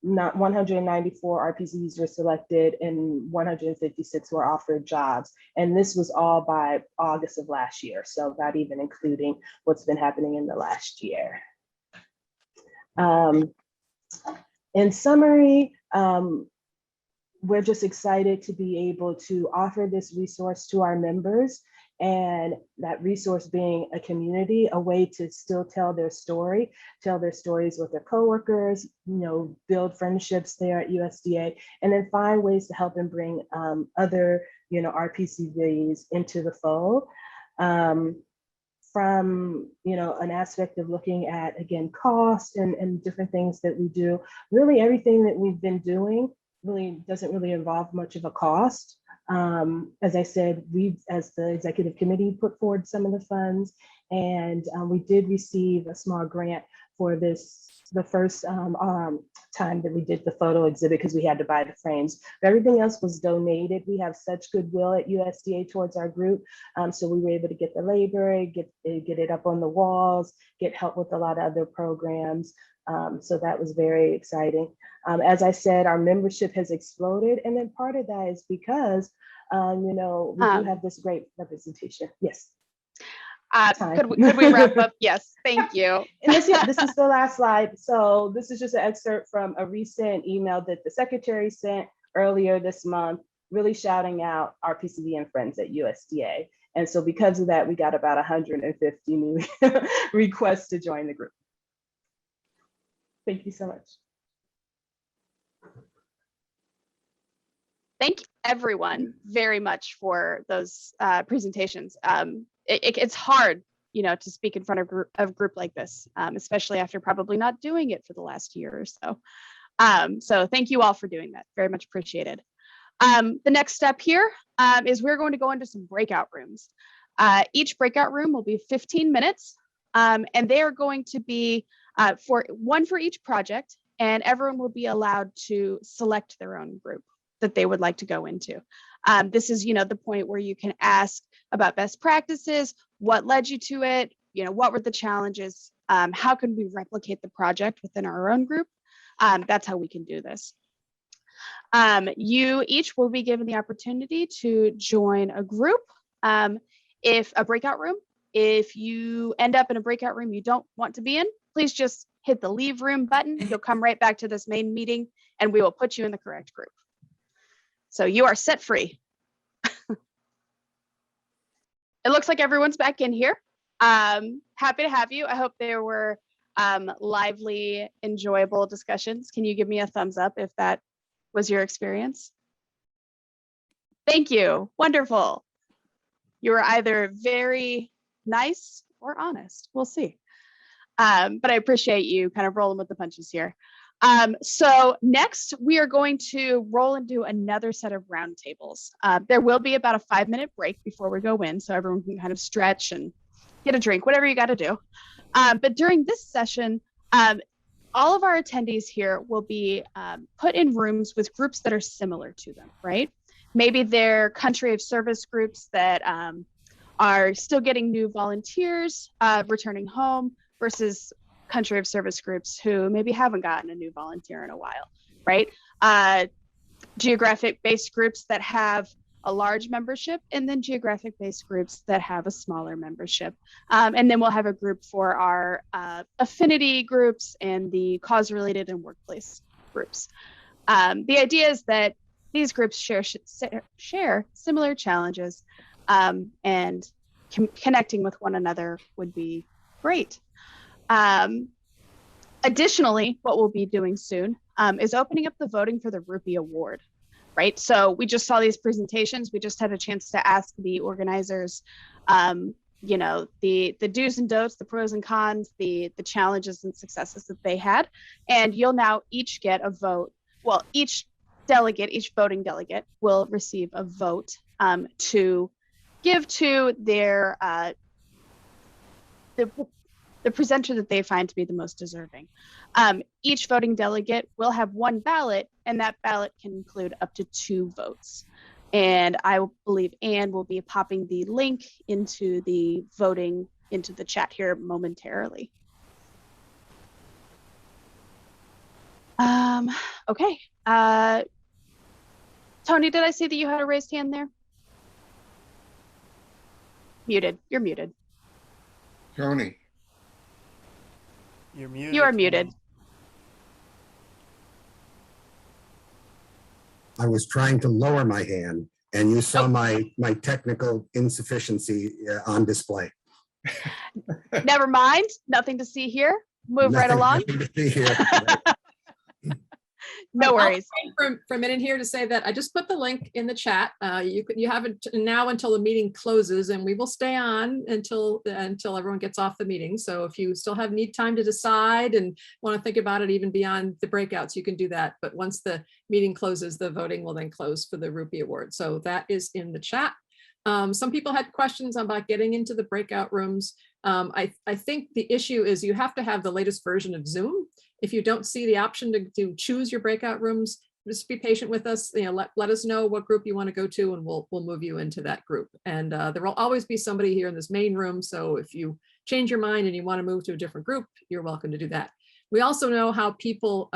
not 194 RPCVs were selected and 156 were offered jobs. And this was all by August of last year. So not even including what's been happening in the last year. In summary, we're just excited to be able to offer this resource to our members, and that resource being a community, a way to still tell their stories with their coworkers, you know, build friendships there at USDA, and then find ways to help and bring other, you know, RPCVs into the fold. From, you know, an aspect of looking at, again, cost and different things that we do, really everything that we've been doing really doesn't really involve much of a cost. As I said, we, as the executive committee, put forward some of the funds, and we did receive a small grant for the first time that we did the photo exhibit because we had to buy the frames. But everything else was donated. We have such goodwill at USDA towards our group. So we were able to get the labor, get it up on the walls, get help with a lot of other programs. So that was very exciting. As I said, our membership has exploded. And then part of that is because, we do have this great representation. Yes. Could we wrap up? Yes, thank you. And this is the last slide. So this is just an excerpt from a recent email that the secretary sent earlier this month, really shouting out our PCV and friends at USDA. And so because of that, we got about 150 new requests to join the group. Thank you so much. Thank everyone very much for those presentations. It's hard, to speak in front of a group like this, especially after probably not doing it for the last year or so. So thank you all for doing that. Very much appreciated. The next step here is we're going to go into some breakout rooms. Each breakout room will be 15 minutes, and they are going to be for each project, and everyone will be allowed to select their own group that they would like to go into. This is, the point where you can ask about best practices, what led you to it, what were the challenges, how can we replicate the project within our own group? That's how we can do this. You each will be given the opportunity to join a group. If a breakout room, if you end up in a breakout room you don't want to be in, please just hit the leave room button. You'll come right back to this main meeting and we will put you in the correct group. So you are set free. It looks like everyone's back in here. Happy to have you. I hope there were lively, enjoyable discussions. Can you give me a thumbs up if that was your experience? Thank you. Wonderful. You were either very nice or honest. We'll see. But I appreciate you kind of rolling with the punches here. So next we are going to roll into another set of roundtables. There will be about a 5-minute break before we go in, so everyone can kind of stretch and get a drink, whatever you got to do. But during this session, all of our attendees here will be put in rooms with groups that are similar to them, right? Maybe they're country of service groups that are still getting new volunteers returning home versus country of service groups who maybe haven't gotten a new volunteer in a while, right? Geographic-based groups that have a large membership, and then geographic-based groups that have a smaller membership. And then we'll have a group for our affinity groups and the cause-related and workplace groups. The idea is that these groups share similar challenges, and connecting with one another would be great. Additionally, what we'll be doing soon is opening up the voting for the Rupee Award, right? So we just saw these presentations. We just had a chance to ask the organizers, the do's and don'ts, the pros and cons, the challenges and successes that they had. And you'll now each get a vote. Well, each voting delegate will receive a vote to give to their the presenter that they find to be the most deserving. Each voting delegate will have one ballot, and that ballot can include up to 2 votes. And I believe Anne will be popping the link into the voting into the chat here momentarily. Okay. Tony, did I see that you had a raised hand there? Muted. You're muted. Tony. You're muted. You are muted. I was trying to lower my hand and you saw my technical insufficiency on display. Never mind. Nothing to see here. Move right along. Nothing to see here. No worries. For a minute here to say that I just put the link in the chat. You have it now until the meeting closes, and we will stay on until everyone gets off the meeting. So if you still need time to decide and want to think about it even beyond the breakouts, you can do that. But once the meeting closes, the voting will then close for the Rupee Award. So that is in the chat. Some people had questions about getting into the breakout rooms. I think the issue is you have to have the latest version of Zoom. If you don't see the option to choose your breakout rooms, just be patient with us. Let us know what group you want to go to, and we'll move you into that group. And there will always be somebody here in this main room. So if you change your mind and you want to move to a different group, you're welcome to do that. We also know how people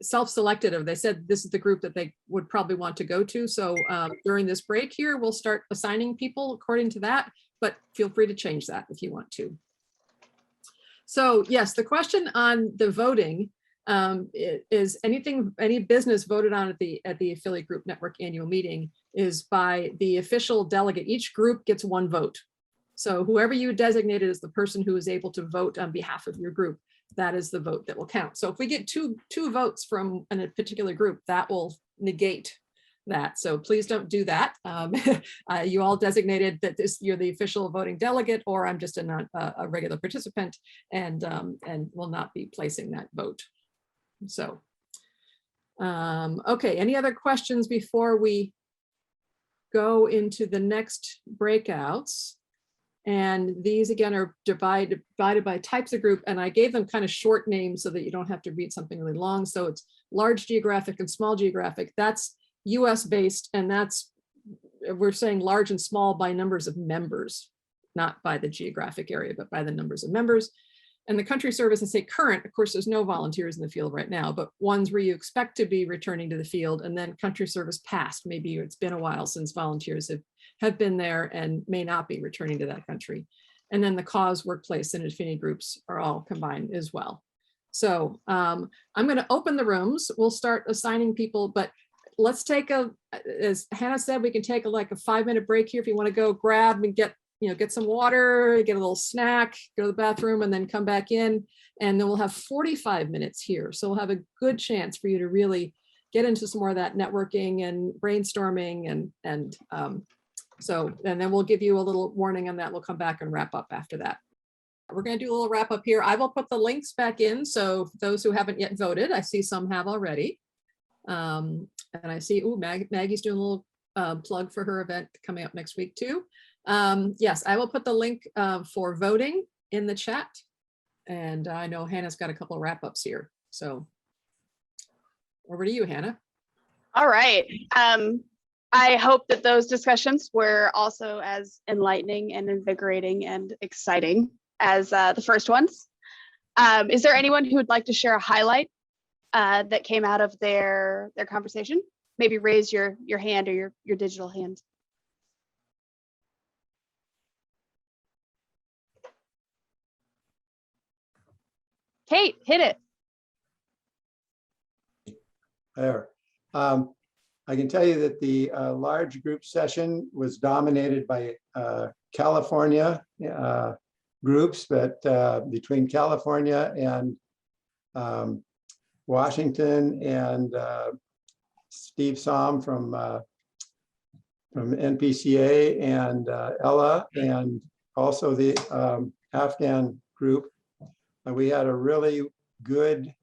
self-selected, or they said this is the group that they would probably want to go to. So during this break here, we'll start assigning people according to that, but feel free to change that if you want to. So yes, the question on the voting is any business voted on at the Affiliate Group Network annual meeting is by the official delegate. Each group gets one vote. So whoever you designated as the person who is able to vote on behalf of your group, that is the vote that will count. So if we get two votes from a particular group, that will negate that. So please don't do that. You all designated that you're the official voting delegate, or I'm just a regular participant, and will not be placing that vote. So, okay, any other questions before we go into the next breakouts? And these again are divided by types of group, and I gave them kind of short names so that you don't have to read something really long. So it's large geographic and small geographic. That's US based, and we're saying large and small by numbers of members, not by the geographic area, but by the numbers of members. And the country service and say current, of course, there's no volunteers in the field right now, but ones where you expect to be returning to the field, and then country service past. Maybe it's been a while since volunteers have been there and may not be returning to that country. And then the cause, workplace, and affinity groups are all combined as well. So I'm going to open the rooms. We'll start assigning people, but let's take as Hannah said, we can take like a 5-minute break here if you want to go grab and get some water, get a little snack, go to the bathroom, and then come back in. And then we'll have 45 minutes here. So we'll have a good chance for you to really get into some more of that networking and brainstorming. And then we'll give you a little warning on that. We'll come back and wrap up after that. We're going to do a little wrap up here. I will put the links back in. So those who haven't yet voted, I see some have already. And I see, Maggie's doing a little plug for her event coming up next week too. Yes, I will put the link for voting in the chat. And I know Hannah's got a couple of wrap ups here. So over to you, Hannah. All right. I hope that those discussions were also as enlightening and invigorating and exciting as the first ones. Is there anyone who would like to share a highlight that came out of their conversation? Maybe raise your hand or your digital hand. Kate, hit it. There. I can tell you that the large group session was dominated by California groups, but between California and Washington and Steve Somm from NPCA and Ella, and also the Afghan group. We had a really good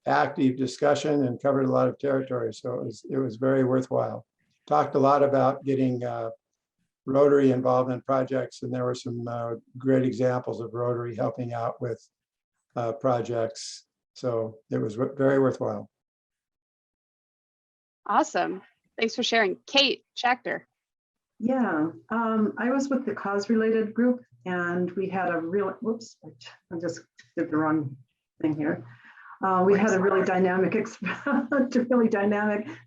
active discussion and covered a lot of territory. So it was very worthwhile. Talked a lot about getting Rotary involved in projects, and there were some great examples of Rotary helping out with projects. So it was very worthwhile. Awesome. Thanks for sharing. Kate Schachter. Yeah, I was with the cause-related group, and we had a real, whoops, I just did the wrong thing here. We had a really dynamic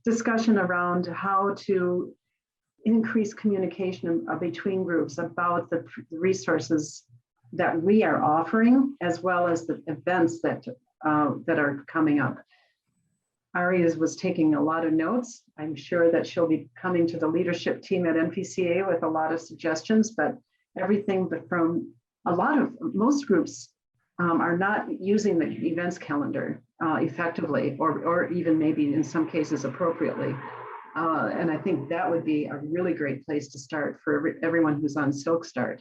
discussion around how to increase communication between groups about the resources that we are offering, as well as the events that are coming up. Ari was taking a lot of notes. I'm sure that she'll be coming to the leadership team at NPCA with a lot of suggestions, but everything but from most groups are not using the events calendar effectively, or even maybe in some cases appropriately. And I think that would be a really great place to start for everyone who's on Silk Start.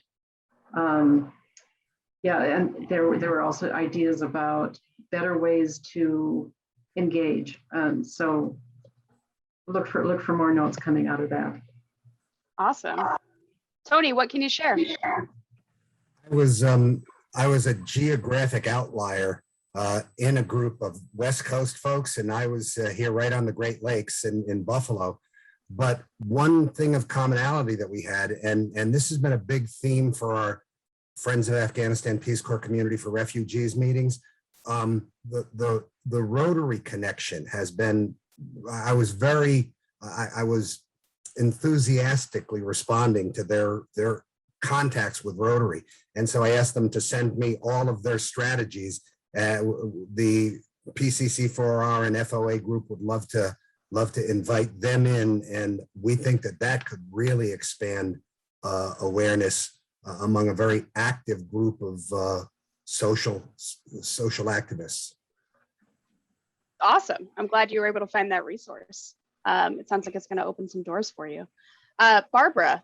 Yeah, and there were also ideas about better ways to engage. So look for more notes coming out of that. Awesome. Tony, what can you share? I was a geographic outlier in a group of West Coast folks, and I was here right on the Great Lakes in Buffalo. But one thing of commonality that we had, and this has been a big theme for our Friends of Afghanistan Peace Corps Community for Refugees meetings, the Rotary connection has been, I was enthusiastically responding to their contacts with Rotary. And so I asked them to send me all of their strategies. The PCC4R and FOA group would love to invite them in. And we think that could really expand awareness among a very active group of social activists. Awesome. I'm glad you were able to find that resource. It sounds like it's going to open some doors for you. Barbara.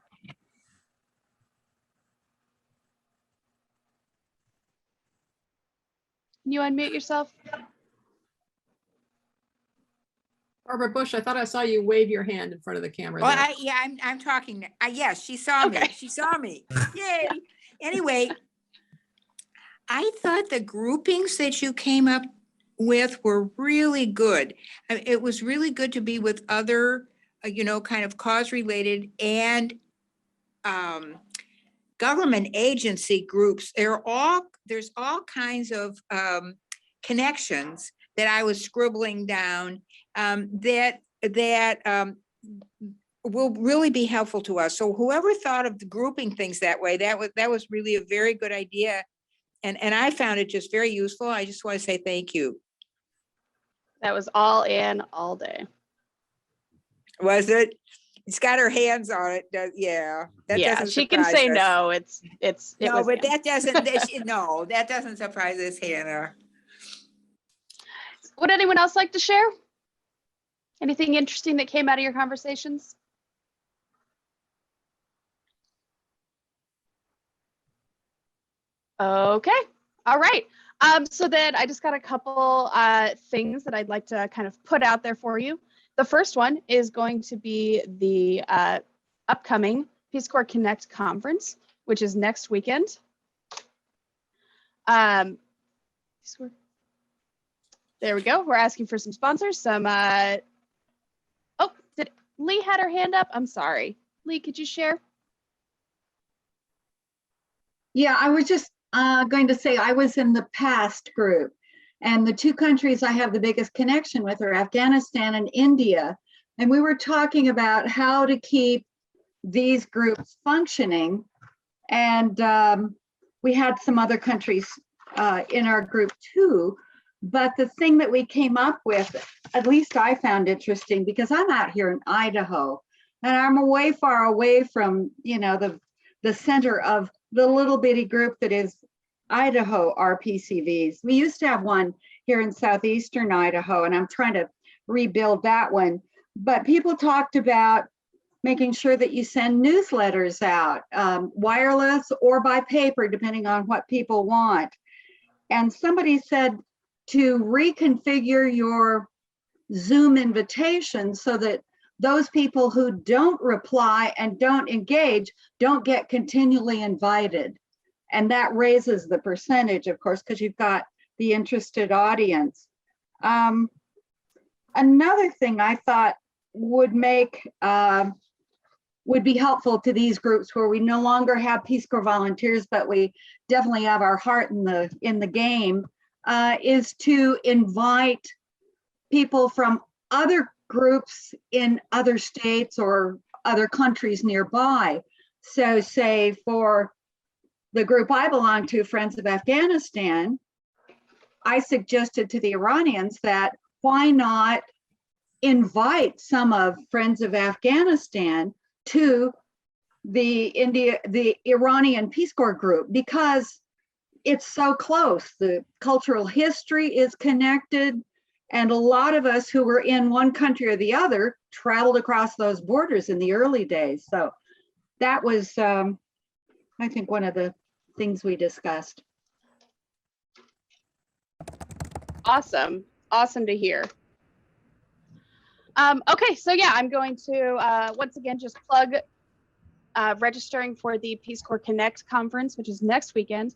Can you unmute yourself? Barbara Bush, I thought I saw you wave your hand in front of the camera. Well, there. I'm talking. Yes, she saw me. Okay. She saw me. Yay. Anyway, I thought the groupings that you came up with were really good. It was really good to be with other, kind of cause-related and government agency groups. There's all kinds of connections that I was scribbling down that will really be helpful to us. So whoever thought of the grouping things that way, that was really a very good idea. And I found it just very useful. I just want to say thank you. That was all in all day. Was it? It's got her hands on it. Yeah. That Yeah, doesn't she can surprise say us. no. No, but that doesn't surprise us, Hannah. Would anyone else like to share? Anything interesting that came out of your conversations? Okay, all right. So then I just got a couple things that I'd like to kind of put out there for you. The first one is going to be the upcoming Peace Corps Connect conference, which is next weekend. There we go. We're asking for some sponsors. Oh, did Lee had her hand up? I'm sorry. Lee, could you share? Yeah, I was just going to say I was in the past group, and the two countries I have the biggest connection with are Afghanistan and India. And we were talking about how to keep these groups functioning. And we had some other countries in our group too. But the thing that we came up with, at least I found interesting, because I'm out here in Idaho and I'm way far away from, the center of the little bitty group that is Idaho RPCVs. We used to have one here in southeastern Idaho, and I'm trying to rebuild that one. But people talked about making sure that you send newsletters out, wireless or by paper, depending on what people want. And somebody said to reconfigure your Zoom invitation so that those people who don't reply and don't engage don't get continually invited. And that raises the percentage, of course, because you've got the interested audience. Another thing I thought would be helpful to these groups where we no longer have Peace Corps volunteers, but we definitely have our heart in the game, is to invite people from other groups in other states or other countries nearby. So say for the group I belong to, Friends of Afghanistan, I suggested to the Iranians that why not invite some of Friends of Afghanistan to the Iranian Peace Corps group, because it's so close. The cultural history is connected, and a lot of us who were in one country or the other traveled across those borders in the early days. So that was, I think, one of the things we discussed. Awesome. Awesome to hear. Okay, so yeah, I'm going to once again just plug registering for the Peace Corps Connect conference, which is next weekend.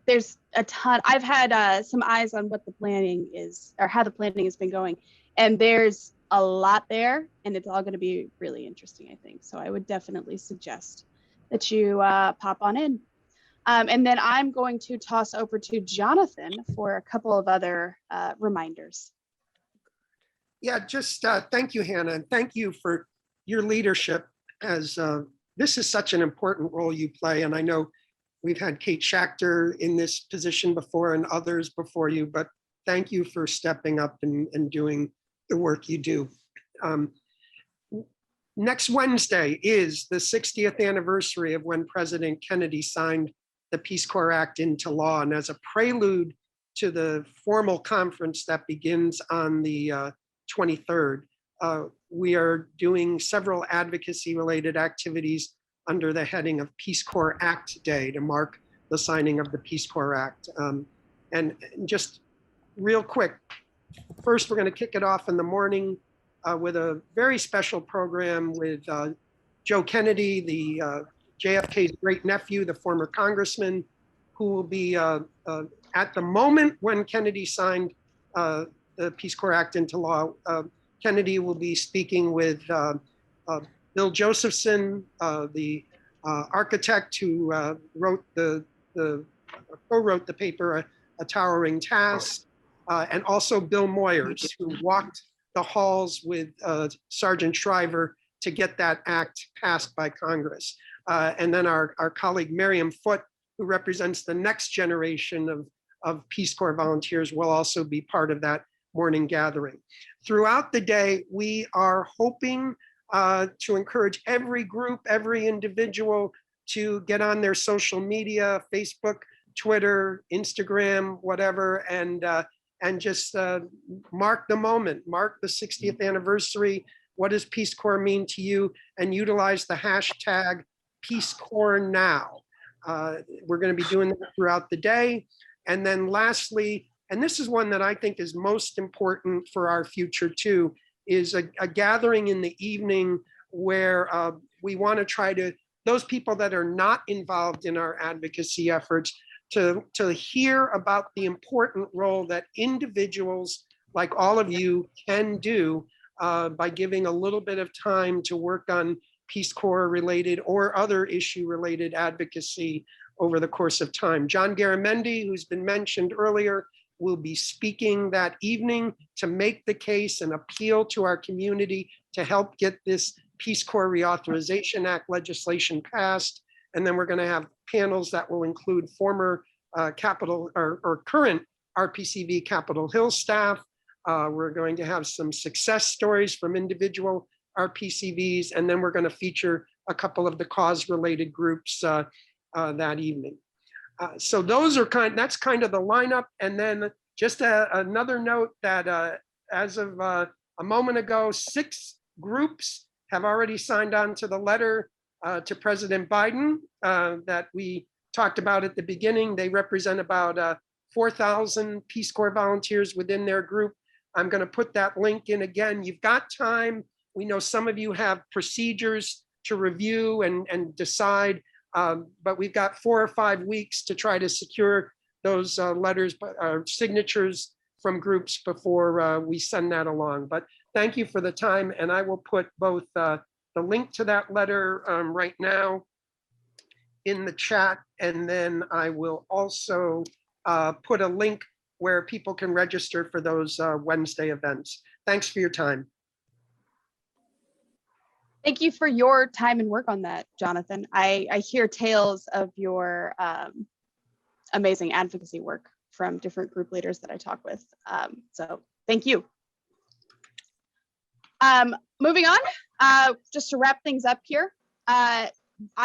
There's a ton. I've had some eyes on what the planning is, or how the planning has been going, and there's a lot there, and it's all going to be really interesting, I think. So I would definitely suggest that you pop on in. And then I'm going to toss over to Jonathan for a couple of other reminders. Yeah, just thank you, Hannah, and thank you for your leadership, as this is such an important role you play. And I know we've had Kate Schachter in this position before and others before you, but thank you for stepping up and doing the work you do. Next Wednesday is the 60th anniversary of when President Kennedy signed the Peace Corps Act into law. And as a prelude to the formal conference that begins on the 23rd, we are doing several advocacy-related activities under the heading of Peace Corps Act Day to mark the signing of the Peace Corps Act. And just real quick, first we're going to kick it off in the morning with a very special program with Joe Kennedy, the JFK's great nephew, the former congressman, who will be at the moment when Kennedy signed the Peace Corps Act into law. Kennedy will be speaking with Bill Josephson, the architect who co-wrote the paper, A Towering Task, and also Bill Moyers, who walked the halls with Sergeant Shriver to get that act passed by Congress. And then our colleague Miriam Foote, who represents the next generation of Peace Corps volunteers, will also be part of that morning gathering. Throughout the day, we are hoping to encourage every group, every individual to get on their social media, Facebook, Twitter, Instagram, whatever, and just mark the moment, mark the 60th anniversary. What does Peace Corps mean to you? And utilize the hashtag Peace Corps Now. We're going to be doing that throughout the day. And then lastly, and this is one that I think is most important for our future too, is a gathering in the evening where we want to try to, those people that are not involved in our advocacy efforts, to hear about the important role that individuals like all of you can do by giving a little bit of time to work on Peace Corps related or other issue related advocacy over the course of time. John Garamendi, who's been mentioned earlier, will be speaking that evening to make the case and appeal to our community to help get this Peace Corps Reauthorization Act legislation passed. And then we're going to have panels that will include former Capitol or current RPCV Capitol Hill staff. We're going to have some success stories from individual RPCVs, and then we're going to feature a couple of the cause-related groups that evening. So those are that's kind of the lineup. And then just another note that as of a moment ago, 6 groups have already signed on to the letter to President Biden that we talked about at the beginning. They represent about 4,000 Peace Corps volunteers within their group. I'm going to put that link in again. You've got time. We know some of you have procedures to review and decide, but we've got 4 or 5 weeks to try to secure those letters, signatures from groups before we send that along. But thank you for the time, and I will put both the link to that letter right now in the chat, and then I will also put a link where people can register for those Wednesday events. Thanks for your time. Thank you for your time and work on that, Jonathan. I hear tales of your amazing advocacy work from different group leaders that I talk with. So thank you. Moving on, just to wrap things up here, I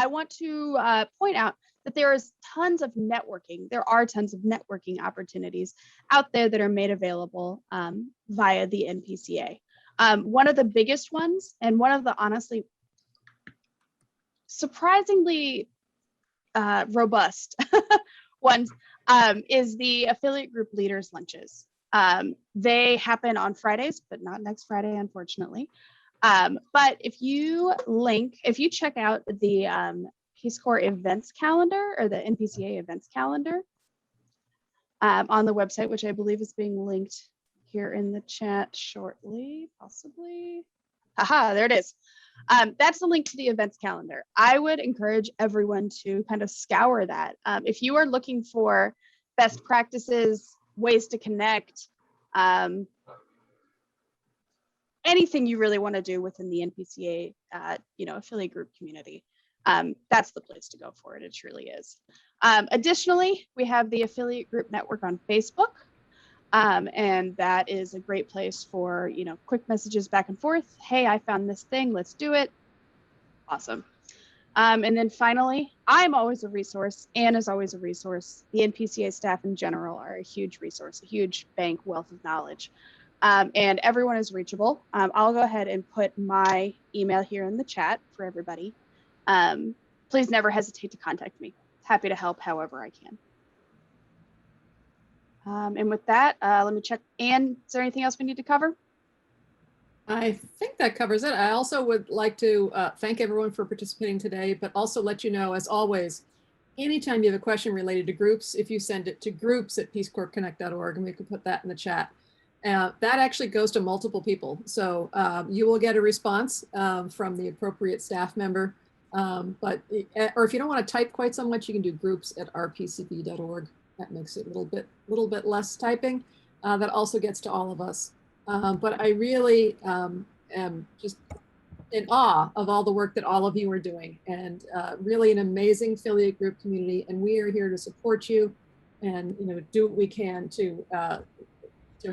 want to point out that there is tons of networking. There are tons of networking opportunities out there that are made available via the NPCA. One of the biggest ones, and one of the honestly surprisingly robust ones, is the affiliate group leaders lunches. They happen on Fridays, but not next Friday, unfortunately. But if you check out the Peace Corps events calendar or the NPCA events calendar on the website, which I believe is being linked here in the chat shortly, possibly. Haha, there it is. That's the link to the events calendar. I would encourage everyone to kind of scour that. If you are looking for best practices, ways to connect, anything you really want to do within the NPCA, affiliate group community, that's the place to go for it. It truly is. Additionally, we have the affiliate group network on Facebook. And that is a great place for, quick messages back and forth. Hey, I found this thing, let's do it. Awesome. And then finally, I'm always a resource. Anne is always a resource. The NPCA staff in general are a huge resource, a huge bank wealth of knowledge. And everyone is reachable. I'll go ahead and put my email here in the chat for everybody. Please never hesitate to contact me. Happy to help however I can. And with that, let me check. Anne, is there anything else we need to cover? I think that covers it. I also would like to thank everyone for participating today, but also let you know, as always, anytime you have a question related to groups, if you send it to groups@peacecorpsconnect.org, and we can put that in the chat, that actually goes to multiple people. So you will get a response from the appropriate staff member. Or if you don't want to type quite so much, you can do groups@rpcb.org. That makes it a little bit less typing. That also gets to all of us. But I really am just in awe of all the work that all of you are doing, and really an amazing affiliate group community. And we are here to support you and do what we can to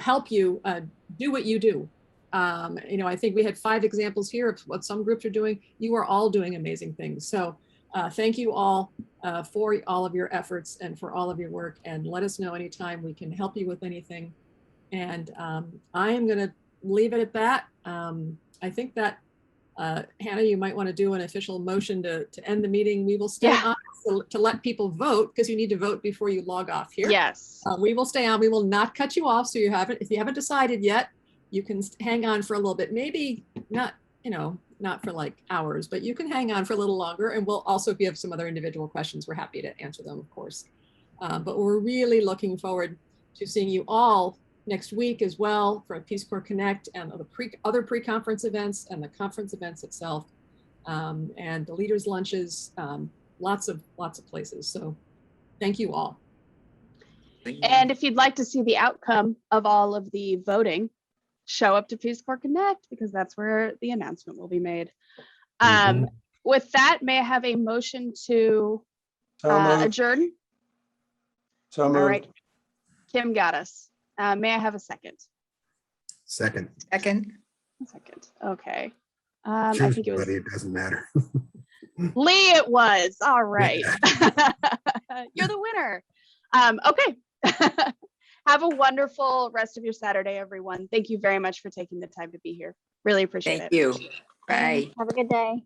help you do what you do. I think we had 5 examples here of what some groups are doing. You are all doing amazing things. So thank you all for all of your efforts and for all of your work, and let us know anytime we can help you with anything. And I am going to leave it at that. I think that, Hannah, you might want to do an official motion to end the meeting. We will stay on to let people vote, because you need to vote before you log off here. Yes. We will stay on. We will not cut you off. So if you haven't decided yet, you can hang on for a little bit. Maybe not, not for like hours, but you can hang on for a little longer. And we'll also, if you have some other individual questions, we're happy to answer them, of course. But we're really looking forward to seeing you all next week as well for Peace Corps Connect and other pre-conference events and the conference events itself, and the leaders' lunches, lots of places. So thank you all. And if you'd like to see the outcome of all of the voting, show up to Peace Corps Connect, because that's where the announcement will be made. With that, may I have a motion to adjourn? So All moved. right. Kim got us. May I have a second? Second. Second. Second. Okay. I Choose think it was somebody, it doesn't matter. Lee. It was. All right. You're the winner. Okay. Have a wonderful rest of your Saturday, everyone. Thank you very much for taking the time to be here. Really appreciate it. Thank you. Bye. Have a good day.